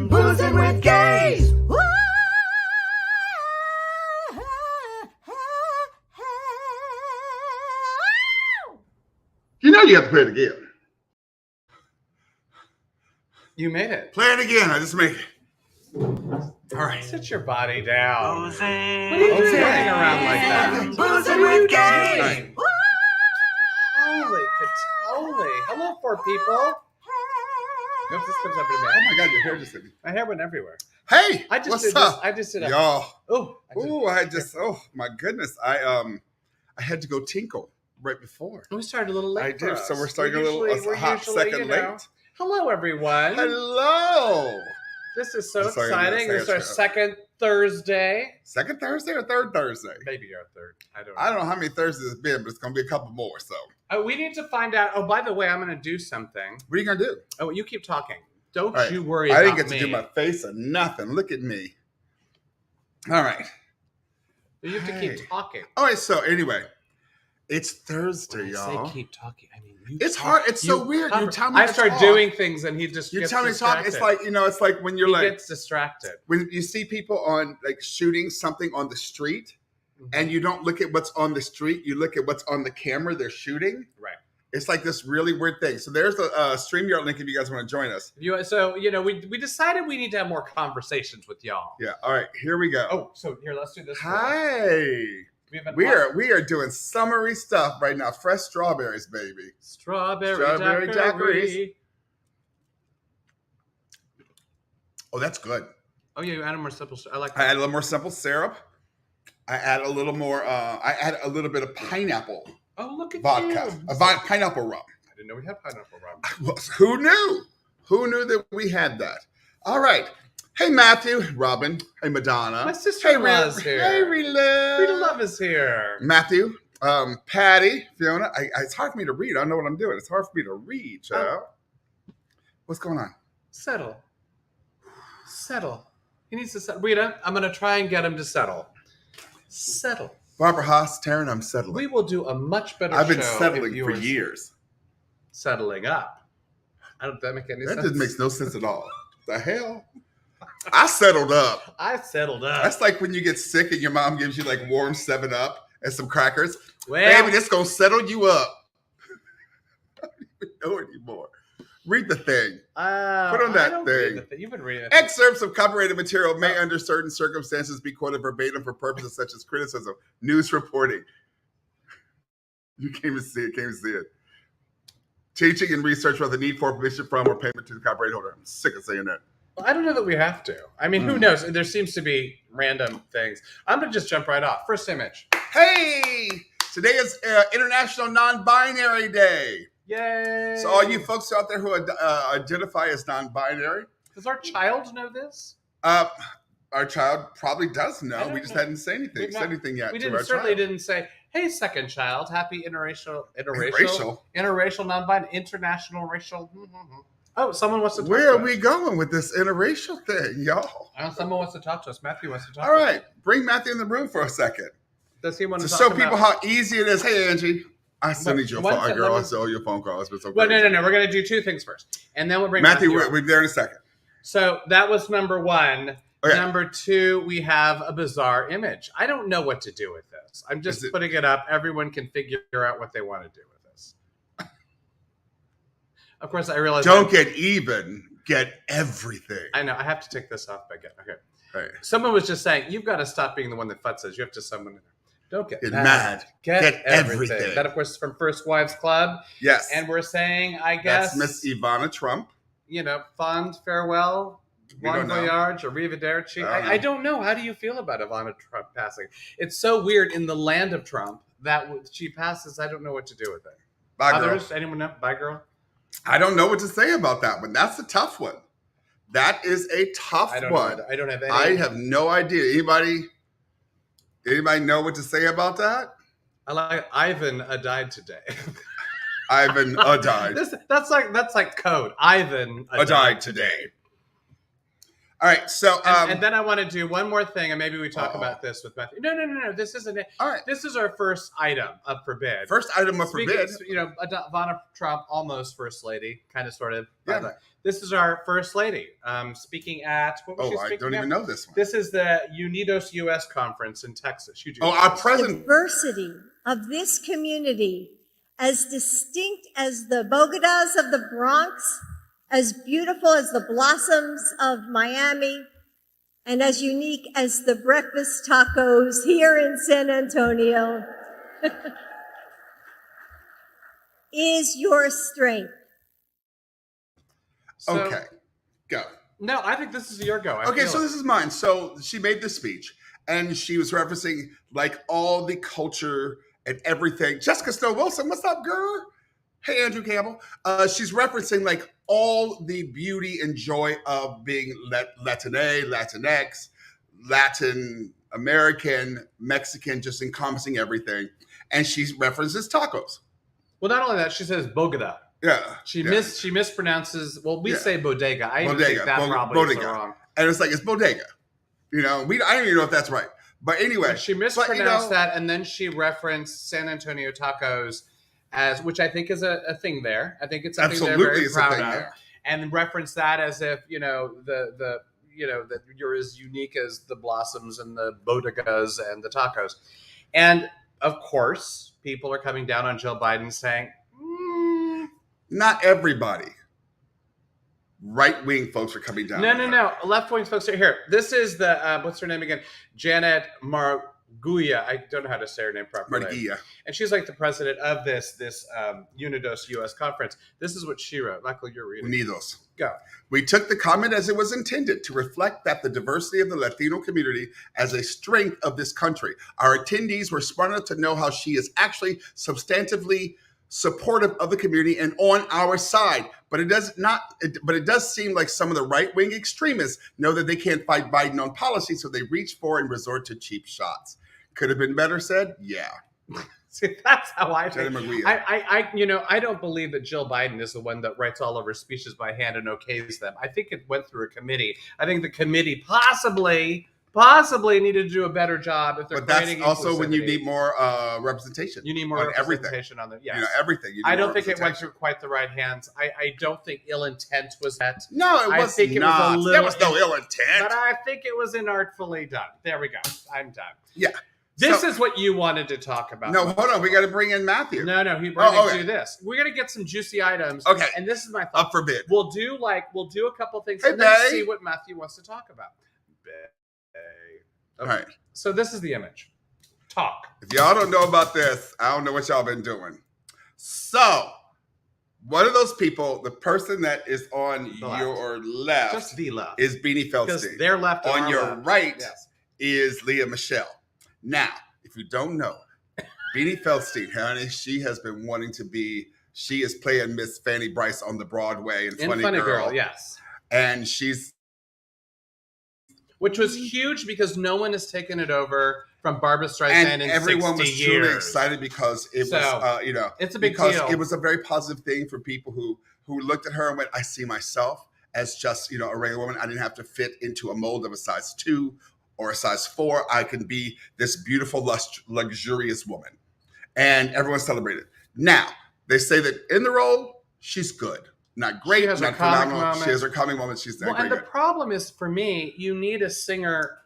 Boozing with gays. You know you have to play it again. You made it. Play it again. I just made it. All right. Sit your body down. Boozing. What are you doing around like that? Boozing with gays. Holy. Hello, four people. Nope, this comes up to me. Oh my God, your hair just hit me. My hair went everywhere. Hey, I just what's did up? This. I just did a. Y'all. Oh. Oh my goodness. I had to go tinkle right before. We started a little late. I for did. us. So we're starting We're a hot usually, second late. Hello, everyone. Hello. This is so Sorry, exciting. This is our second Thursday. Second Thursday or third Thursday? Maybe our third. I don't know how many Thursdays it's been, but it's going to be a couple more. So we need to find out. Oh, by the way, I'm going to do something. what are you going to do? Oh, you keep talking. Don't Right. you worry I about didn't get me. to do my face or nothing. Look at me. All right. You have to keep talking. All right. So anyway, it's Thursday, When I y'all. say keep talking, I mean you It's talk. hard. It's so weird. You tell me I to start talk. doing things and he just You gets tell me to talk. distracted. It's like when you're he like gets distracted. when you see people on like shooting something on the street, and you don't look at what's on the street. You look at what's on the camera they're shooting. Right. It's like this really weird thing. So there's the StreamYard link if you guys want to join us. We decided we need to have more conversations with y'all. Yeah. All right. Here we go. Oh, so here, let's do this. Hi. We are doing summery stuff right now. Fresh strawberries, baby. Strawberry daiquiris. Oh, that's good. Oh yeah, you added more simple. I like I that. add a little more simple syrup. I add a little more. I add a little bit of pineapple Oh, look at vodka, you. pineapple rum. I didn't know we had pineapple rum. Well, who knew? Who knew that we had that? All right. Hey, Matthew, Robin. Hey, Madonna. My sister-in-law is here. Hey, Rita. Rita Love is here. Matthew, Patty, Fiona. It's hard for me to read. I don't know what I'm doing. It's hard for me to read, child. What's going on? Settle. He needs to settle. Rita, I'm going to try and get him to settle. Settle. Barbara Haas, Taryn, I'm settling. We will do a much better show. I've been if settling you for were years. Settling up. Does that make any sense? That just makes no sense at all. The hell? I settled up. I settled up. That's like when you get sick and your mom gives you like warm 7-Up and some crackers. Well, Baby, this gonna settle you up. I don't even know anymore. Read the thing. Put on that thing. You've been reading it. Excerpts of copyrighted material may, under certain circumstances, be quoted verbatim for purposes such as criticism, news reporting. You can't even see it. Teaching and research about the need for permission from or payment to the copyright holder. I'm sick of saying that. I don't know that we have to. I mean, who knows? There seems to be random things. I'm going to just jump right off. First image. Hey! Today is International Non-Binary Day. Yay! So all you folks out there who identify as non-binary. Does our child know this? Our child probably does know. We just hadn't said anything yet. We to our certainly child. didn't say, hey, second child, happy interracial non-binary, international racial. Oh, someone wants to talk Where to are we going with this interracial thing, y'all? Someone wants to talk to us. Matthew wants to talk All to us. right, bring Matthew in the room for a second. Does he want to To talk show about... people how easy it is. Hey, Angie. I still need your phone, girl. I still owe your phone call. It's been so Well, crazy. no. We're going to do two things first. And then we'll bring Matthew, Matthew we're there in a second. So that was number one. Okay. Number two, we have a bizarre image. I don't know what to do with this. I'm just putting it up. Everyone can figure out what they want to do with this. Of course, I realize... Don't get even. Get everything. I know. I have to take this off. Okay. Right. Someone was just saying, you've got to stop being the one that futzes. You have to someone... Don't get mad. Get everything. That, of course, is from First Wives Club. Yes. And we're saying, I guess... That's Miss Ivana Trump. Fond farewell, bon voyage, arrivederci. I don't know. How do you feel about Ivana Trump passing? It's so weird in the land of Trump that she passes. I don't know what to do with it. Bye, Others? girl. Anyone know? Bye, girl? I don't know what to say about that one. That's a tough one. That is a tough one. I don't have any. I have no idea. Anybody know what to say about that? I like Ivan died today. Ivan died. That's like code. Ivan died today. All right, so and then I want to do one more thing, and maybe we talk about this with Matthew. No. This isn't it. All right. This is our first item of forbid. First item of forbid. Ivana Trump, almost first lady, kind of, sort of. Yeah. This is our first lady speaking at. What was she speaking I don't at? even know this one. This is the Unidos U.S. conference in Texas. Our president. Diversity of this community, as distinct as the Bogotas of the Bronx, as beautiful as the blossoms of Miami, and as unique as the breakfast tacos here in San Antonio, is your strength. So, okay, go. No, I think this is your go. This is mine. So she made this speech, and she was referencing like all the culture and everything. Jessica Snow Wilson, what's up, girl? Hey, Andrew Campbell. She's referencing like all the beauty and joy of being Latina, Latinx, Latin American, Mexican, just encompassing everything. And she references tacos. Well, not only that, she says Bogota. Yeah. She mispronounces. Well, we say bodega. I think that probably is wrong. And it's like it's bodega. I don't even know if that's right. But anyway, she mispronounced that, and then she referenced San Antonio tacos as, which I think is a thing there. I think it's something they're very proud of, and reference that as if that you're as unique as the blossoms and the bodegas and the tacos. And of course, people are coming down on Joe Biden saying, not everybody. Right-wing folks are coming down. No. Left-wing folks are here. This is the, what's her name again? Janet Marguia. I don't know how to say her name properly. Marguia. And she's like the president of this Unidos U.S. conference. This is what she wrote. Michael, you're reading. Unidos. Go. We took the comment as it was intended to reflect that the diversity of the Latino community as a strength of this country. Our attendees were smart enough to know how she is actually substantively supportive of the community and on our side, but it does seem like some of the right-wing extremists know that they can't fight Biden on policy, so they reach for and resort to cheap shots. Could have been better said, yeah. See, that's how I think. I I don't believe that Jill Biden is the one that writes all of her speeches by hand and okays them. I think it went through a committee. I think the committee possibly needed to do a better job if they're creating. But that's also when you need more representation. You need more representation on the everything. I don't think it went through quite the right hands. I don't think ill intent was that. No, it was not. There was no ill intent. But I think it was inartfully done. There we go. I'm done. Yeah. This is what you wanted to talk about. No, hold on. We got to bring in Matthew. No, we're going to do this. We're going to get some juicy items. Okay. And this is my thought. Up for bid. We'll do a couple things and then see what Matthew wants to talk about. Okay. All right. So this is the image. Talk. If y'all don't know about this, I don't know what y'all been doing. So, one of those people, the person that is on your left, just the left, is Beanie Feldstein. Because they're left on your left. right is Leah Michelle. Now, if you don't know, Beanie Feldstein, honey, she has been wanting to be. She is playing Miss Fanny Bryce on the Broadway in Funny Girl. Yes, and she's. Which was huge because no one has taken it over from Barbra Streisand and in everyone 60 was years. truly excited because it was, it's a big because deal. It was a very positive thing for people who looked at her and went, I see myself as just, a regular woman. I didn't have to fit into a mold of a size 2 or a size 4. I can be this beautiful, luxurious woman. And everyone celebrated. Now, they say that in the role, she's good. Not great, she has not phenomenal. She has her comic moment. She's not great. And the problem is, for me, you need a singer,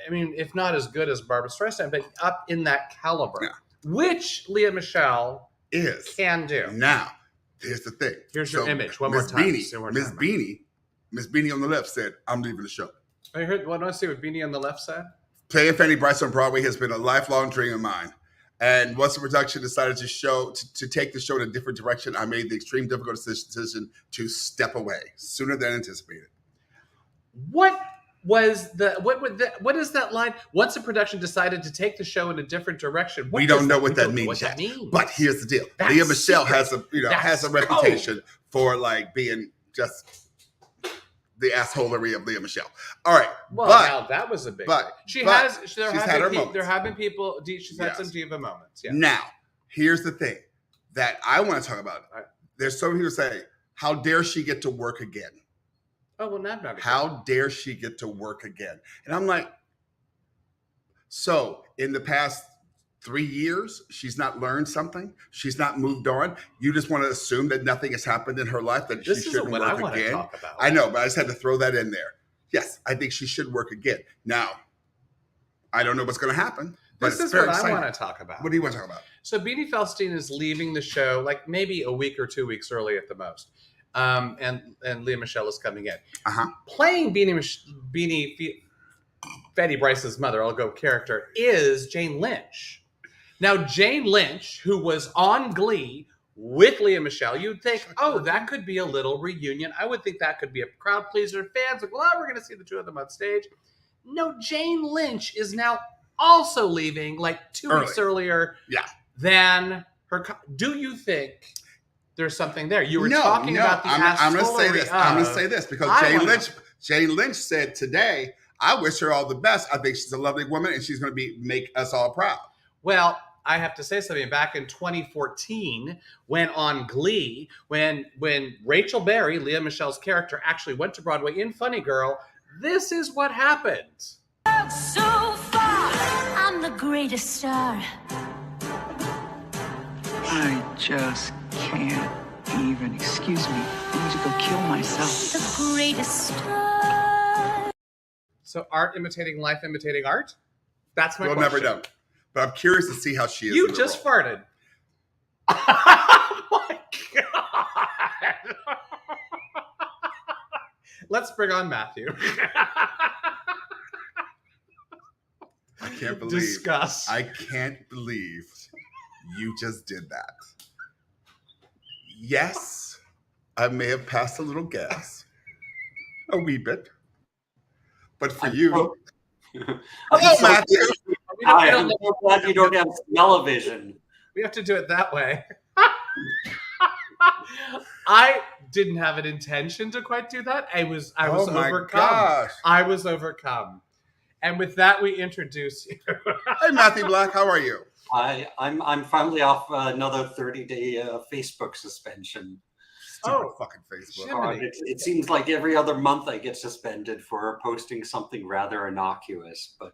I mean, if not as good as Barbra Streisand, but up in that caliber, which Leah Michelle can do. Now, here's the thing. Here's your image. One more time. Miss Beanie on the left said, I'm leaving the show. I heard, what do I see what Beanie on the left said? Playing Fanny Bryce on Broadway has been a lifelong dream of mine. And once the production decided to take the show in a different direction, I made the extreme difficult decision to step away sooner than anticipated. What is that line? Once the production decided to take the show in a different direction, we don't know what that means yet. But here's the deal: Leah Michelle has a reputation for like being just the assholery of Leah Michelle. All right. Well, now that was a big thing. She's had her moments. There have been people, she's had some diva moments. Yeah. Now, here's the thing that I want to talk about. There's some people say, how dare she get to work again? Oh, well, not How dare she get to work again? And I'm like, so in the past 3 years, she's not learned something. She's not moved on. You just want to assume that nothing has happened in her life, that This she isn't shouldn't what I work want to again. talk about. I know, but I just had to throw that in there. Yes, I think she should work again. Now, I don't know what's going to happen. But This is what I want to talk about. What do you want to talk about? So Beanie Feldstein is leaving the show like maybe a week or 2 weeks early at the most. And Leah Michele is coming in. Playing Betty Bryce's mother, I'll go character, is Jane Lynch. Now, Jane Lynch, who was on Glee with Leah Michele, you'd think, oh, that could be a little reunion. I would think that could be a crowd pleaser. Fans like, well, we're going to see the two of them on stage. No, Jane Lynch is now also leaving like 2 weeks earlier than her. Do you think there's something there? You were talking about the I'm going to say this. I'm going to say this because Jane Lynch said today, I wish her all the best. I think she's a lovely woman and she's going to make us all proud. Well, I have to say something. Back in 2014, when on Glee, when Rachel Berry, Leah Michele's character, actually went to Broadway in Funny Girl, this is what happened. So far, I'm the greatest star. I just can't even. Excuse me. I need to go kill myself. The greatest star. So art imitating life, imitating art? That's my question. We'll never know. But I'm curious to see how she is. You just farted. Oh my God. Let's bring on Matthew. I can't believe. Discuss. I can't believe you just did that. Yes, I may have passed a little gas. A wee bit. But for you. Matthew. I'm so glad you don't have smell-o-vision. We have to do it that way. I didn't have an intention to quite do that. I was overcome. Gosh. I was overcome. And with that, we introduce you. Hey, Matthew Black, how are you? I'm finally off another 30-day Facebook suspension. Stupid fucking Facebook. It seems like every other month I get suspended for posting something rather innocuous, but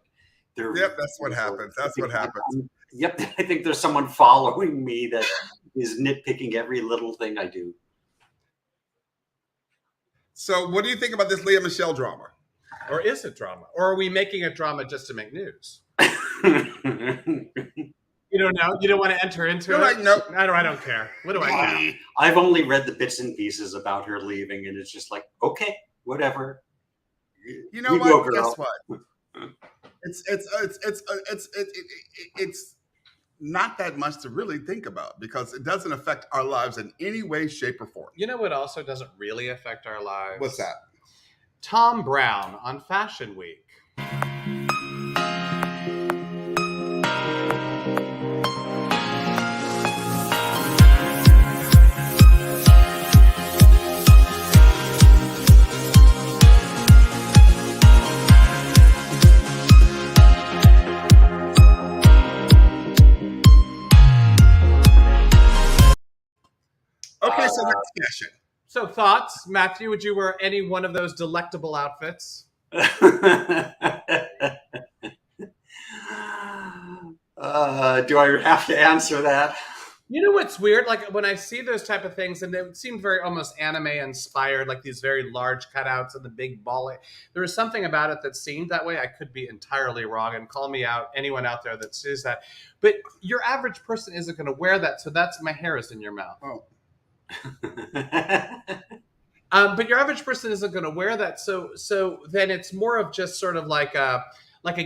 that's what happens. That's what happens. I think there's someone following me that is nitpicking every little thing I do. So what do you think about this Leah Michele drama? Or is it drama? Or are we making a drama just to make news? You don't know? You don't want to enter into it? No. I don't care. What do I care? I've only read the bits and pieces about her leaving, and it's just like, okay, whatever. You know what? Guess what? It's not that much to really think about because it doesn't affect our lives in any way, shape, or form. You know what also doesn't really affect our lives? What's that? Tom Brown on Fashion Week. Okay, so next question. So thoughts, Matthew, would you wear any one of those delectable outfits? Do I have to answer that? You know what's weird? Like when I see those type of things, and they seem very almost anime inspired, like these very large cutouts and the big ball. There is something about it that seemed that way. I could be entirely wrong, and call me out, anyone out there that sees that. But your average person isn't going to wear that, so that's my hair is in your mouth. Oh. But your average person isn't going to wear that, so then it's more of just sort of like a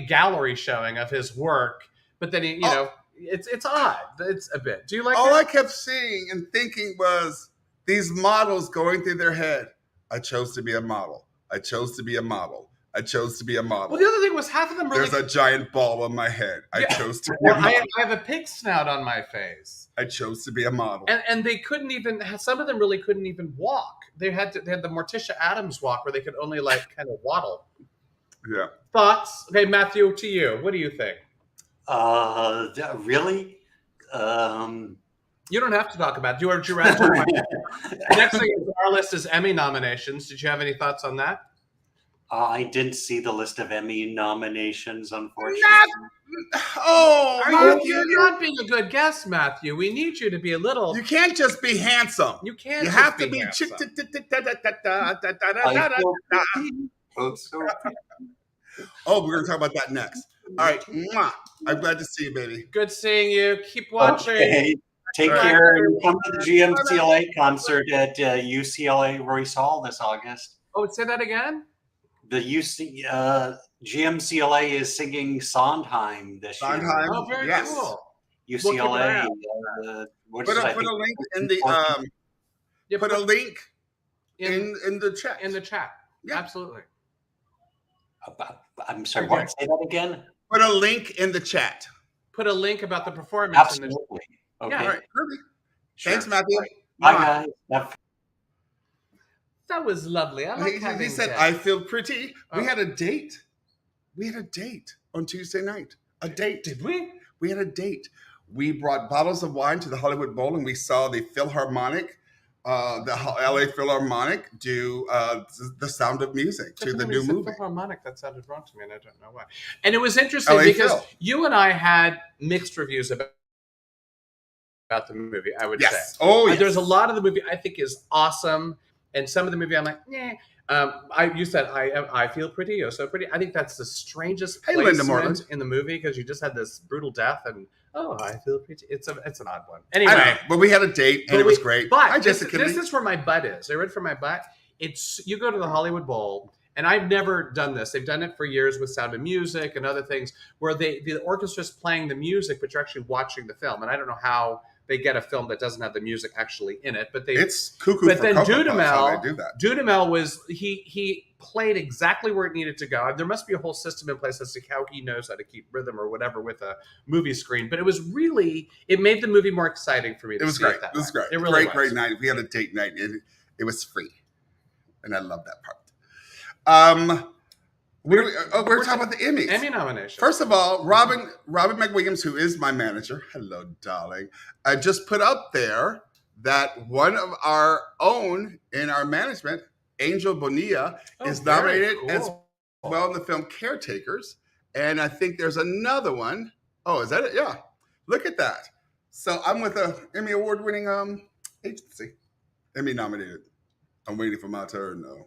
gallery showing of his work. But then you know, it's odd. It's a bit. Do you like? All it? I kept seeing and thinking was these models going through their head. I chose to be a model. I chose to be a model. I chose to be a model. Well, the other thing was half of them were There's a giant ball on my head. I chose to be a model. I have a pig snout on my face. I chose to be a model. And they couldn't even, some of them really couldn't even walk. They had the Morticia Addams walk where they could only like kind of waddle. Yeah. Thoughts? Okay, Matthew, to you. What do you think? Really? You don't have to talk about it. You are next thing is, our list is Emmy nominations. Did you have any thoughts on that? I didn't see the list of Emmy nominations, unfortunately. You're not being a good guest, Matthew. We need you to be a little. You can't just be handsome. You can't. You just have to be. handsome. Oh, we're gonna talk about that next. All right, mwah. I'm glad to see you, baby. Good seeing you. Keep watching. Okay. Take care and come to the GMCLA concert at UCLA Royce Hall this August. Oh, say that again. The GMCLA is singing Sondheim this year. Sondheim, Oh, very yes. cool. UCLA. Put a link in the put a link in the chat. In the chat. Yeah. Absolutely. I'm sorry. What? Say that again. Put a link in the chat. Put a link about the performance. Absolutely. Okay. Yeah. All right, perfect. Sure. Thanks, Matthew. Bye, guys. That was lovely. I like having He said, that. "I feel pretty." We Oh. had a date. We had a date on Tuesday night. A date. Did we? We had a date. We brought bottles of wine to the Hollywood Bowl, and we saw the Philharmonic, the LA Philharmonic, do The Sound of Music to the new movie. Philharmonic, that sounded wrong to me, and I don't know why. And it was interesting LA because Phil. you and I had mixed reviews about the movie, I would say. Oh, yes. There's a lot of the movie I think is awesome, and some of the movie I'm like, nah. You said I feel pretty, you're so pretty. I think that's the strangest Hey, Linda placement Moreland. in the movie because you just had this brutal death, and I feel pretty. It's an odd one. I know, Anyway, but we had a date, and it was great. But Hi, this Jessica. is where my butt is. I read for my butt. It's you go to the Hollywood Bowl, and I've never done this. They've done it for years with Sound of Music and other things where the orchestra's playing the music, but you're actually watching the film. And I don't know how they get a film that doesn't have the music actually in it, but It's cuckoo But for then Cocoa Puffs how Dudamel, they do that. Dudamel was he played exactly where it needed to go. There must be a whole system in place as to how he knows how to keep rhythm or whatever with a movie screen. But it was really it made the movie more exciting for me. To It was see great. It, that It was way. great. It really Great was. night. We had a date night. It was free, and I love that part. We're talking about the Emmys. Emmy nomination. First of all, Robin McWilliams, who is my manager, hello, darling, just put up there that one of our own in our management, Angel Bonilla, is very nominated cool. as well in the film Caretakers. And I think there's another one. Oh, is that it? Yeah. Look at that. So I'm with a Emmy award-winning agency. Emmy nominated. I'm waiting for my turn, though.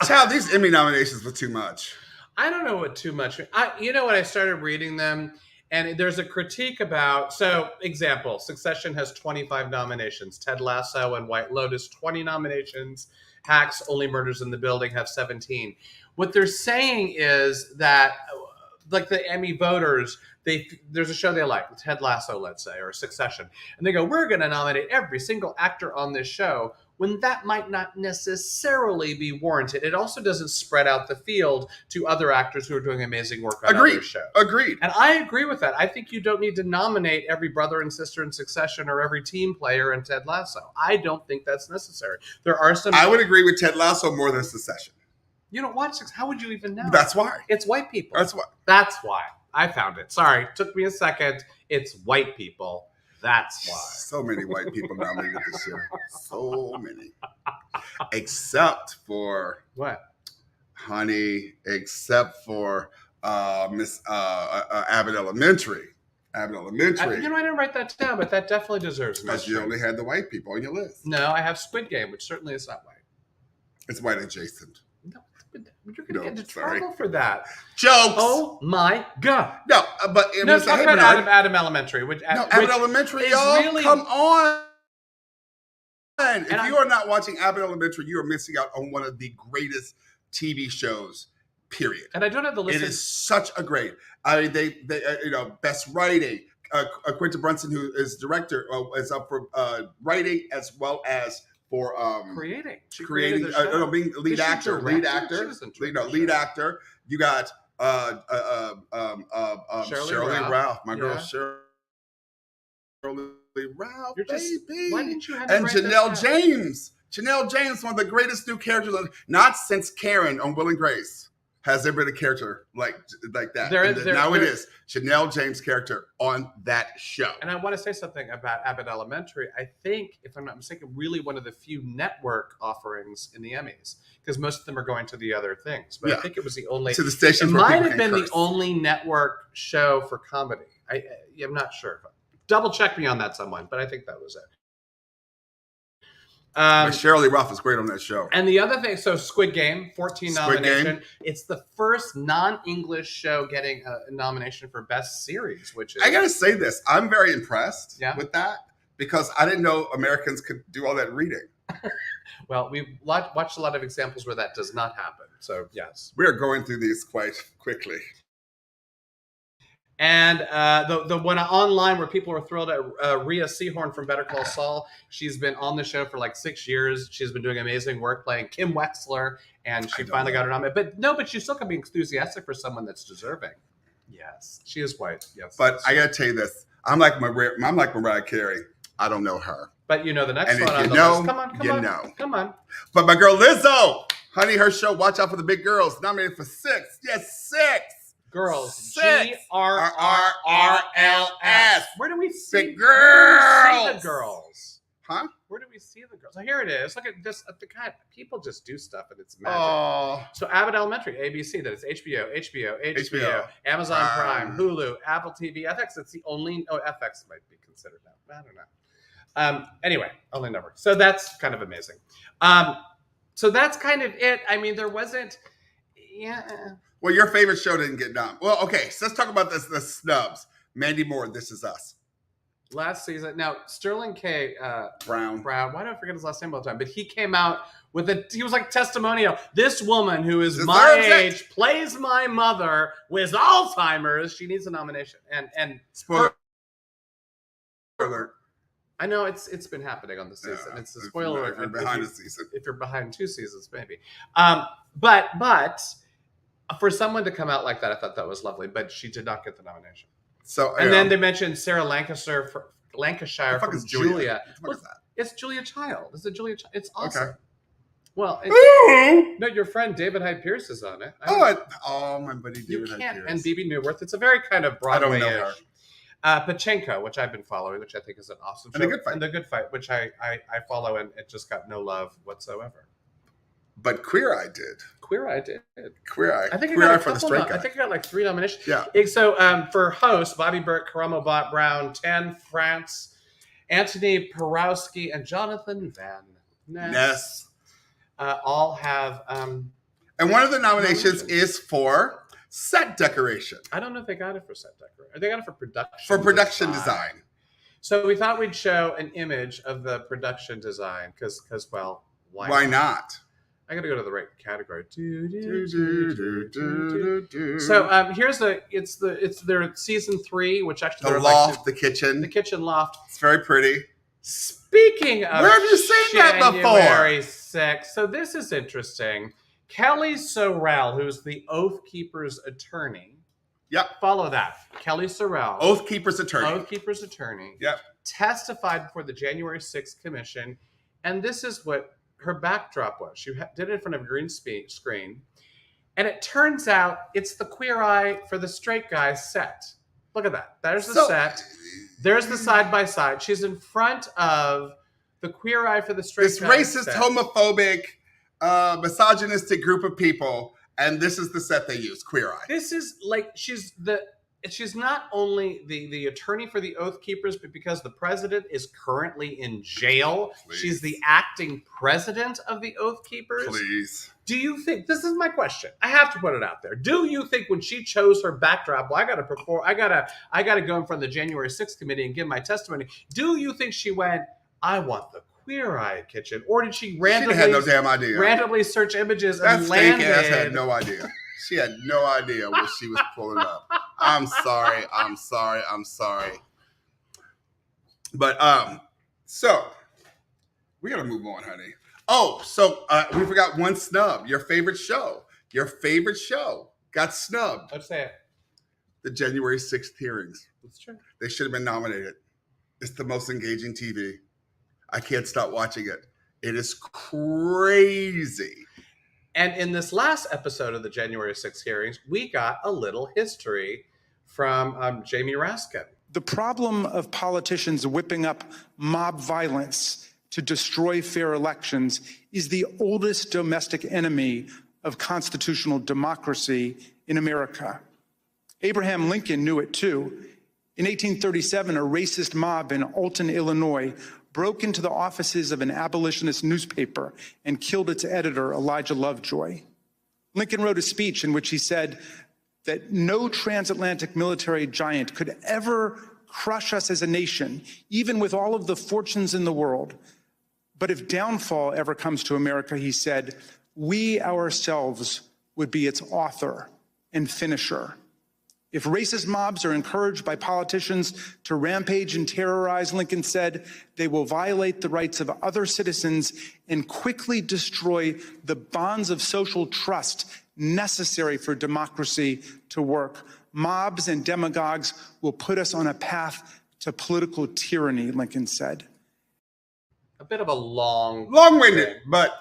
Child, these Emmy nominations were too much. I don't know what too much. You know what? I started reading them, and there's a critique about. So, example: Succession has 25 nominations. Ted Lasso and White Lotus 20 nominations. Hacks, Only Murders in the Building have 17. What they're saying is that, like the Emmy voters, there's a show they like, Ted Lasso, let's say, or Succession, and they go, "We're going to nominate every single actor on this show." When that might not necessarily be warranted. It also doesn't spread out the field to other actors who are doing amazing work on other shows. Agreed. And I agree with that. I think you don't need to nominate every brother and sister in Succession or every team player in Ted Lasso. I don't think that's necessary. There are some... I would agree with Ted Lasso more than Succession. You don't watch Succession. How would you even know? That's why. It's white people. That's why. That's why. I found it. Sorry. Took me a second. It's white people. That's why. So many white people nominated this year. So many. Except for What? Honey, except for Miss Abbott Elementary. Abbott Elementary. I didn't write that down, but that definitely deserves Because you mention. only had the white people on your list. No, I have Squid Game, which certainly is not white. It's white adjacent. No, you're going to get into sorry. trouble for that. Jokes. Oh my God. No, but it No, was talk about Adam Elementary. Which, No, Abbott Elementary, is y'all. really- Come on. If And you are not watching Abbott Elementary, you are missing out on one of the greatest TV shows, period. And I don't have the list. It is such a great. I mean, they best writing. Quentin Brunson, who is director, is up for writing as well as for creating. She creating. created the show. Being lead Is she actor. directed? Lead actor. She doesn't You direct know, the lead show. actor. You got Shirley Ralph, my girl Yeah. Shirley Ralph, You're just- baby. why didn't you have to And write that Janelle down? James. Janelle James, one of the greatest new characters, not since Karen on Will and Grace. Has there been a character like that? There- Now it there- is Chanel James' character on that show. And I want to say something about Abbott Elementary. I think, if I'm not mistaken, really one of the few network offerings in the Emmys, because most of them are going to the other things. But I Yeah. think it was the only. To the stations It where might people have can been curse. the only network show for comedy. I'm not sure. Double check me on that, someone. But I think that was it. But Shirley Lee Roth is great on that show. And the other thing, so Squid Game, 14 Squid nomination. Game. It's the first non-English show getting a nomination for Best Series, which is... I gotta say this, I'm very impressed Yeah. with that because I didn't know Americans could do all that reading. Well, we've watched a lot of examples where that does not happen. So, yes. We are going through these quite quickly. And the one online where people were thrilled at Rhea Seehorn from Better Call Saul. She's been on the show for like 6 years. She's been doing amazing work playing Kim Wexler, and she finally got her nomination. But you still can be enthusiastic for someone that's deserving. Yes, she is white. Yes, But I gotta tell you this, I'm like Mariah Carey. I don't know her. But you know the next And one if on you the know, list. Come on, you come on, know. come on. But my girl Lizzo, honey, her show, Watch Out for the Big Girls, nominated for 6. Yes, 6. Girls, 6. GRRRLS. Where do we see Big Where do we see girls. the girls? Huh? Where do we see the girls? So here it is. Look at this. God, people just do stuff and it's magic. Oh, So Abbott Elementary, ABC, that is HBO, HBO, Amazon Prime, Prime. Hulu, Apple TV, FX. It's the only. Oh, FX might be considered now. I don't know. Anyway, only network. So that's kind of amazing. So that's kind of it. I mean, there wasn't. Yeah. well, your favorite show didn't get nominated. Well, okay, so let's talk about the snubs. Mandy Moore, This Is Us. Last season. Now Sterling K. Brown. Why do I forget his last name all the time? But he came out with he was like testimonial. This woman who is Deserves my it. age plays my mother with Alzheimer's. She needs a nomination. And Spoiler alert. I know it's been happening on the season. Yeah, It's a spoiler if you're behind the season. If you're behind 2 seasons, maybe. But for someone to come out like that, I thought that was lovely. But she did not get the nomination. So And then they mentioned Sarah Lancashire the fuck from is Julia? Julia. What the fuck is that? It's Julia Child. It's a Julia Child. It's awesome. Okay. Well, Ooh. no, your friend David Hyde Pierce is on it. My buddy You David can't. Hyde And Pierce. Bebe Newworth. It's a very kind of I don't know Broadway-ish. Pachenko, which I've been following, which I think is an awesome show. And The Good Fight. And The Good Fight, which I follow, and it just got no love whatsoever. But Queer Eye did. Queer Eye did. Queer Eye. I think I Queer got Eye a for the couple. straight guy. I think I got like 3 nominations. Yeah. So for host, Bobby Burke, Karamo Brown, Tan France, Anthony Porowski, and Jonathan Van Ness. Yes. All have. And one of the nominations is for set decoration. I don't know if they got it for set decoration. They got it for production. For production design. So we thought we'd show an image of the production design because well, Why not? I got to go to the right category. So So here's it's their season 3, which actually the they're loft, like the kitchen. the kitchen loft. It's very pretty. Speaking of Where have you seen that before? January 6th, so this is interesting. Kelly Sorrell, who's the Oath Keepers attorney. Yep. Follow that. Kelly Sorrell. Oath Keeper's attorney. Oath Keepers attorney. Yep. Testified before the January 6th commission. And this is what her backdrop was. She did it in front of a green screen. And it turns out it's the Queer Eye for the Straight Guy set. Look at that. There's the set. There's the side-by-side. She's in front of the Queer Eye for the Straight This Guy racist, set. homophobic, misogynistic group of people, and this is the set they use, Queer Eye. This is like she's not only the attorney for the Oath Keepers, but because the president is currently in jail, Please. she's the acting president of the Oath Keepers. Please. Do you think, this is my question, I have to put it out there. Do you think when she chose her backdrop, well, I gotta go in front of the January 6th committee and give my testimony. Do you think she went, I want the Queer Eye kitchen? Or did she She randomly had no damn idea. randomly search images That and fake landed? ass had no idea. She had no idea what she was pulling up. I'm sorry. But so we gotta move on, honey. Oh, so we forgot one snub. Your favorite show got snubbed. Let's say it. The January 6th hearings. It's true. They should have been nominated. It's the most engaging TV. I can't stop watching it. It is crazy. And in this last episode of the January 6th hearings, we got a little history from Jamie Raskin. The problem of politicians whipping up mob violence to destroy fair elections is the oldest domestic enemy of constitutional democracy in America. Abraham Lincoln knew it too. In 1837, a racist mob in Alton, Illinois, broke into the offices of an abolitionist newspaper and killed its editor, Elijah Lovejoy. Lincoln wrote a speech in which he said that no transatlantic military giant could ever crush us as a nation, even with all of the fortunes in the world. But if downfall ever comes to America, he said, we ourselves would be its author and finisher. If racist mobs are encouraged by politicians to rampage and terrorize, Lincoln said, they will violate the rights of other citizens and quickly destroy the bonds of social trust necessary for democracy to work. Mobs and demagogues will put us on a path to political tyranny, Lincoln said. A bit of a long-winded, but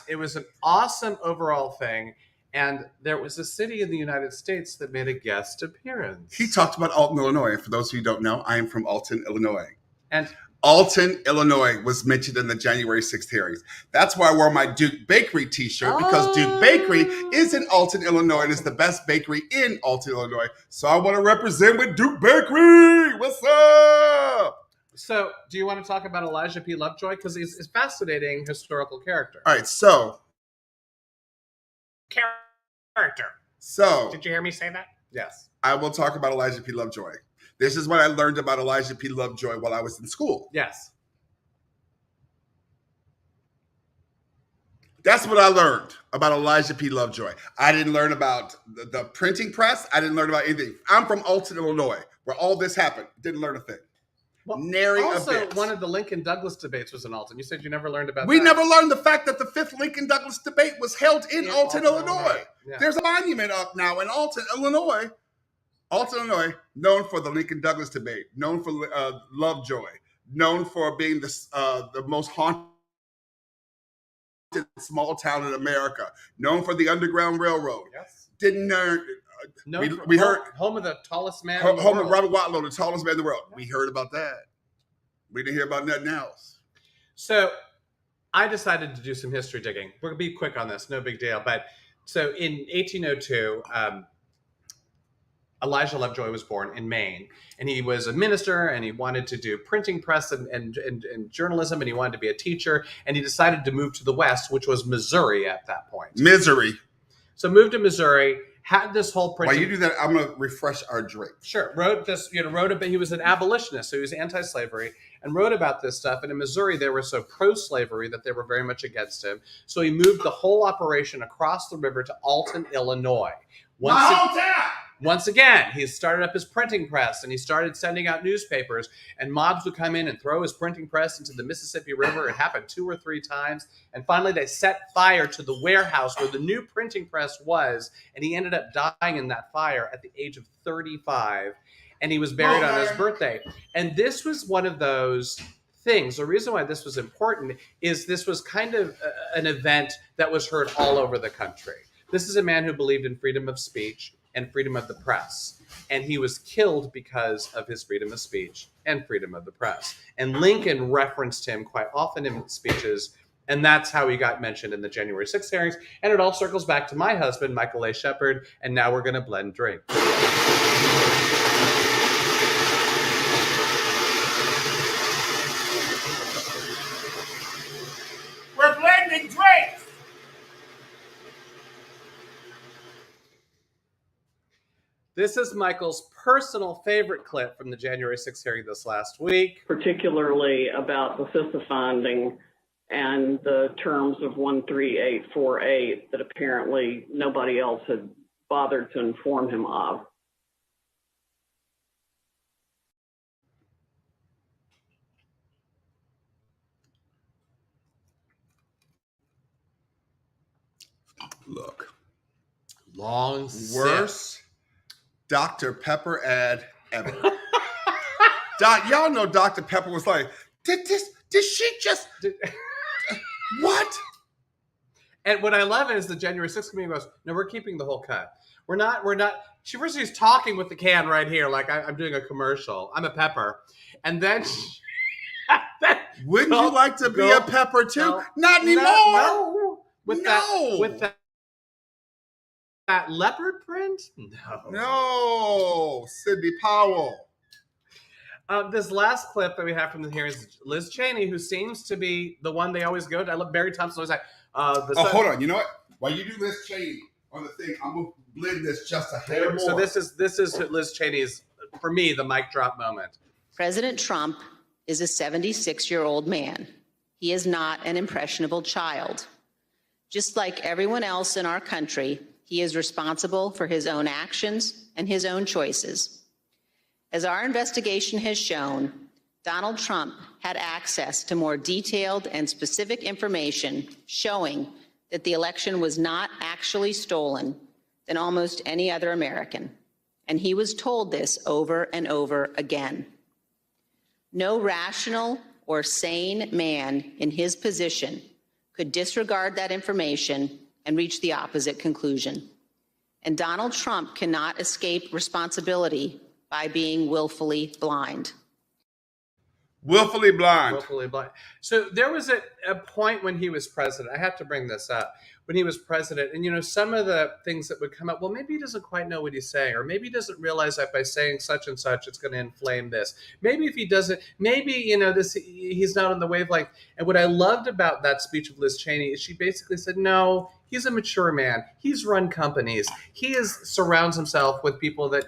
it was an awesome overall thing. And there was a city in the United States that made a guest appearance. He talked about Alton, Illinois. For those of you who don't know, I am from Alton, Illinois. And Alton, Illinois was mentioned in the January 6th hearings. That's why I wore my Duke Bakery t-shirt, because Duke Bakery is in Alton, Illinois, and is the best bakery in Alton, Illinois. So I want to represent with Duke Bakery. What's up? So do you want to talk about Elijah P. Lovejoy? Because he's a fascinating historical character. All right, so... Character. So... Did you hear me say that? Yes. I will talk about Elijah P. Lovejoy. This is what I learned about Elijah P. Lovejoy while I was in school. Yes. That's what I learned about Elijah P. Lovejoy. I didn't learn about the printing press. I didn't learn about anything. I'm from Alton, Illinois, where all this happened. Didn't learn a thing. Well, Nary also, a bit. one of the Lincoln-Douglas debates was in Alton. You said you never learned about We that. never learned the fact that the 5th Lincoln-Douglas debate was held in Alton, Illinois. Yeah. There's a monument up now in Alton, Illinois. Alton, Illinois, known for the Lincoln-Douglas debate, known for Lovejoy, known for being the most haunted small town in America, known for the Underground Railroad. Yes. Didn't learn. We heard home of the tallest man. in the Home world. of Robert Wadlow, the tallest man in the world. We heard about that. We didn't hear about nothing else. So I decided to do some history digging. We're going to be quick on this, no big deal. But so in 1802, Elijah Lovejoy was born in Maine, and he was a minister, and he wanted to do printing press and journalism, and he wanted to be a teacher, and he decided to move to the West, which was Missouri at that point. Misery. So moved to Missouri, had this whole printing. While you do that, I'm going to refresh our drink. Sure. Wrote about, he was an abolitionist, so he was anti-slavery, and wrote about this stuff. And in Missouri, they were so pro-slavery that they were very much against him. So he moved the whole operation across the river to Alton, Illinois. Once again, he started up his printing press, and he started sending out newspapers, and mobs would come in and throw his printing press into the Mississippi River. It happened 2 or 3 times. And finally, they set fire to the warehouse where the new printing press was, and he ended up dying in that fire at the age of 35, and he was buried on his birthday. And this was one of those things. The reason why this was important is this was kind of an event that was heard all over the country. This is a man who believed in freedom of speech and freedom of the press. And he was killed because of his freedom of speech and freedom of the press. And Lincoln referenced him quite often in speeches, and that's how he got mentioned in the January 6th hearings. And it all circles back to my husband, Michael A. Shepard, and now we're going to blend drink. We're blending drinks. This is Michael's personal favorite clip from the January 6th hearing this last week. Particularly about the CISA finding and the terms of 13848 that apparently nobody else had bothered to inform him of. Look. Long Worst Dr. Pepper ad ever. Y'all know Dr. Pepper was like, did she just... What? And what I love is the January 6th committee goes, no, we're keeping the whole cut. We're not. She first is talking with the can right here, like I'm doing a commercial. I'm a pepper. And then wouldn't you like to be a pepper too? No, not anymore. No. With that leopard print? No. Sidney Powell. This last clip that we have from the hearing is Liz Cheney, who seems to be the one they always go to. I love Barry Thompson always like, hold on. You know what? While you do Liz Cheney on the thing, I'm gonna blend this just a hair more. So this is Liz Cheney's, for me, the mic drop moment. President Trump is a 76-year-old man. He is not an impressionable child. Just like everyone else in our country, he is responsible for his own actions and his own choices. As our investigation has shown, Donald Trump had access to more detailed and specific information showing that the election was not actually stolen than almost any other American. And he was told this over and over again. No rational or sane man in his position could disregard that information and reach the opposite conclusion. And Donald Trump cannot escape responsibility by being willfully blind. Willfully blind. Willfully blind. So there was a point when he was president. I have to bring this up. When he was president, and some of the things that would come up, well, maybe he doesn't quite know what he's saying, or maybe he doesn't realize that by saying such and such, it's going to inflame this. Maybe if he doesn't, maybe, he's not on the wavelength. And what I loved about that speech of Liz Cheney is she basically said, no, he's a mature man. He's run companies. He surrounds himself with people that,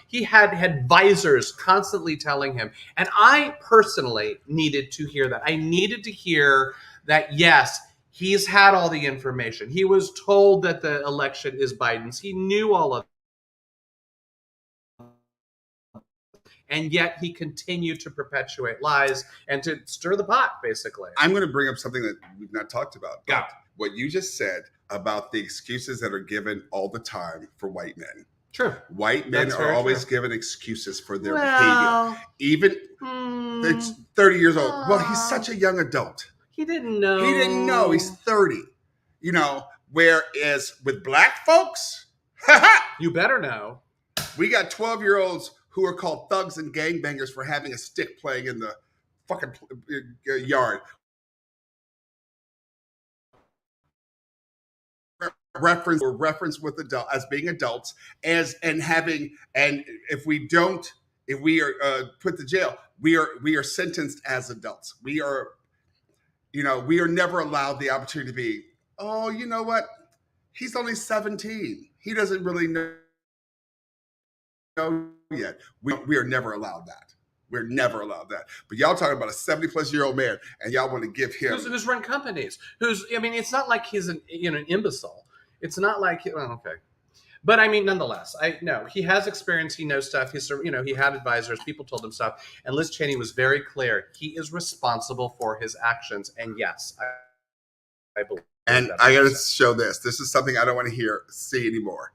he had advisors constantly telling him. And I personally needed to hear that. I needed to hear that, yes, he's had all the information. He was told that the election is Biden's. He knew all of it. And yet he continued to perpetuate lies and to stir the pot, basically. I'm going to bring up something that we've not talked about. Yeah. What you just said about the excuses that are given all the time for white men. True. White men That's are always true. given excuses for their behavior. Even it's 30 years old. Well, he's such a young adult. He didn't know. He didn't know. He's 30. Whereas with black folks, you better know. We got 12-year-olds who are called thugs and gangbangers for having a stick playing in the fucking yard. Reference with adult as being adults and if we are put to jail, we are sentenced as adults. We are never allowed the opportunity to be, oh, you know what? He's only 17. He doesn't really know yet. We are never allowed that. We're never allowed that. But y'all talking about a 70-plus-year-old man, and y'all want to give him who's run companies. It's not like he's an imbecile. It's not like, okay. But nonetheless, he has experience. He knows stuff. He had advisors. People told him stuff. And Liz Cheney was very clear. He is responsible for his actions. And yes, I believe. And I got to show this. This is something I don't want to see anymore.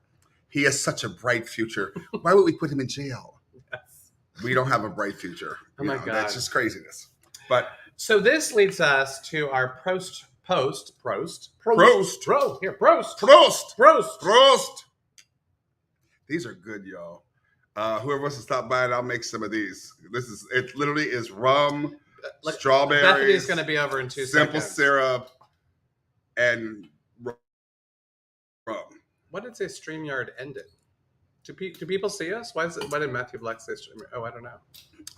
He has such a bright future. Why would we put him in jail? Yes. We don't have a bright future. Oh my God. That's just craziness. But so this leads us to our Prost. These are good, y'all. Whoever wants to stop by it, I'll make some of these. It literally is rum, strawberries. Bethany's going to be over in 2 simple seconds. syrup, and rum. What did say StreamYard ended? Do people see us? Why did Matthew Black say StreamYard? Oh, I don't know.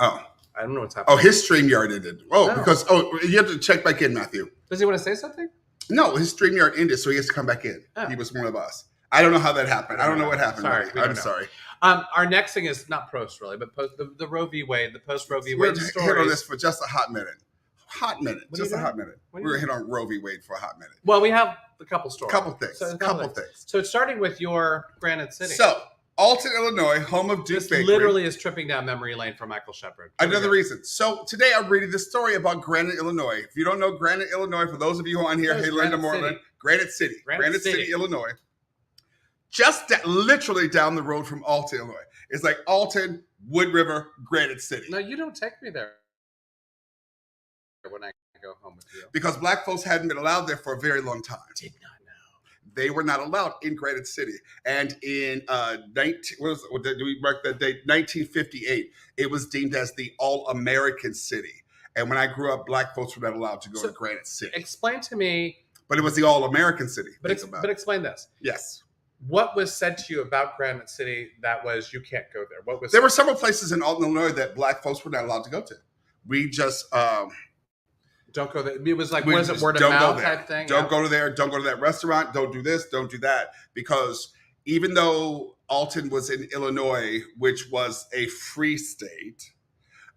Oh. I don't know what's happening. Oh, his StreamYard ended. Oh, No. because you have to check back in, Matthew. Does he want to say something? No, his StreamYard ended, so he has to come back in. Oh. He was one of us. I don't know how that happened. I don't know what happened. Sorry, really. I'm sorry. Our next thing is not Prost, really, but the Roe v. Wade, the post-Roe v. Wade story. Hit on this for just a hot minute. Hot minute. What Just are a you hot doing? minute. What are We're you going to hit on Roe v. Wade for a hot minute. Well, we have a couple stories. Couple things. So it's starting with your Granite City. So, Alton, Illinois, home of Duke this Bakery. literally is tripping down memory lane for Michael Shepard. Another reason. So today I'm reading this story about Granite, Illinois. If you don't know Granite, Illinois, for those of you who are on here, hey, Linda Moreland, Granite City, Illinois. Just literally down the road from Alton, Illinois. It's like Alton, Wood River, Granite City. No, you don't take me there when I go home with you. Because black folks hadn't been allowed there for a very long time. Did not know. they were not allowed in Granite City. And in do we mark that date? 1958, it was deemed as the All-American City. And when I grew up, Black folks were not allowed to go to Granite City. Explain to me. But it was the All-American City. But explain this. Yes. What was said to you about Granite City that was you can't go there? What was there were several places in Alton, Illinois that Black folks were not allowed to go to. We just don't go there. It was like, was it word of mouth type thing? Don't go to there. Don't go to that restaurant. Don't do this. Don't do that. Because even though Alton was in Illinois, which was a free state,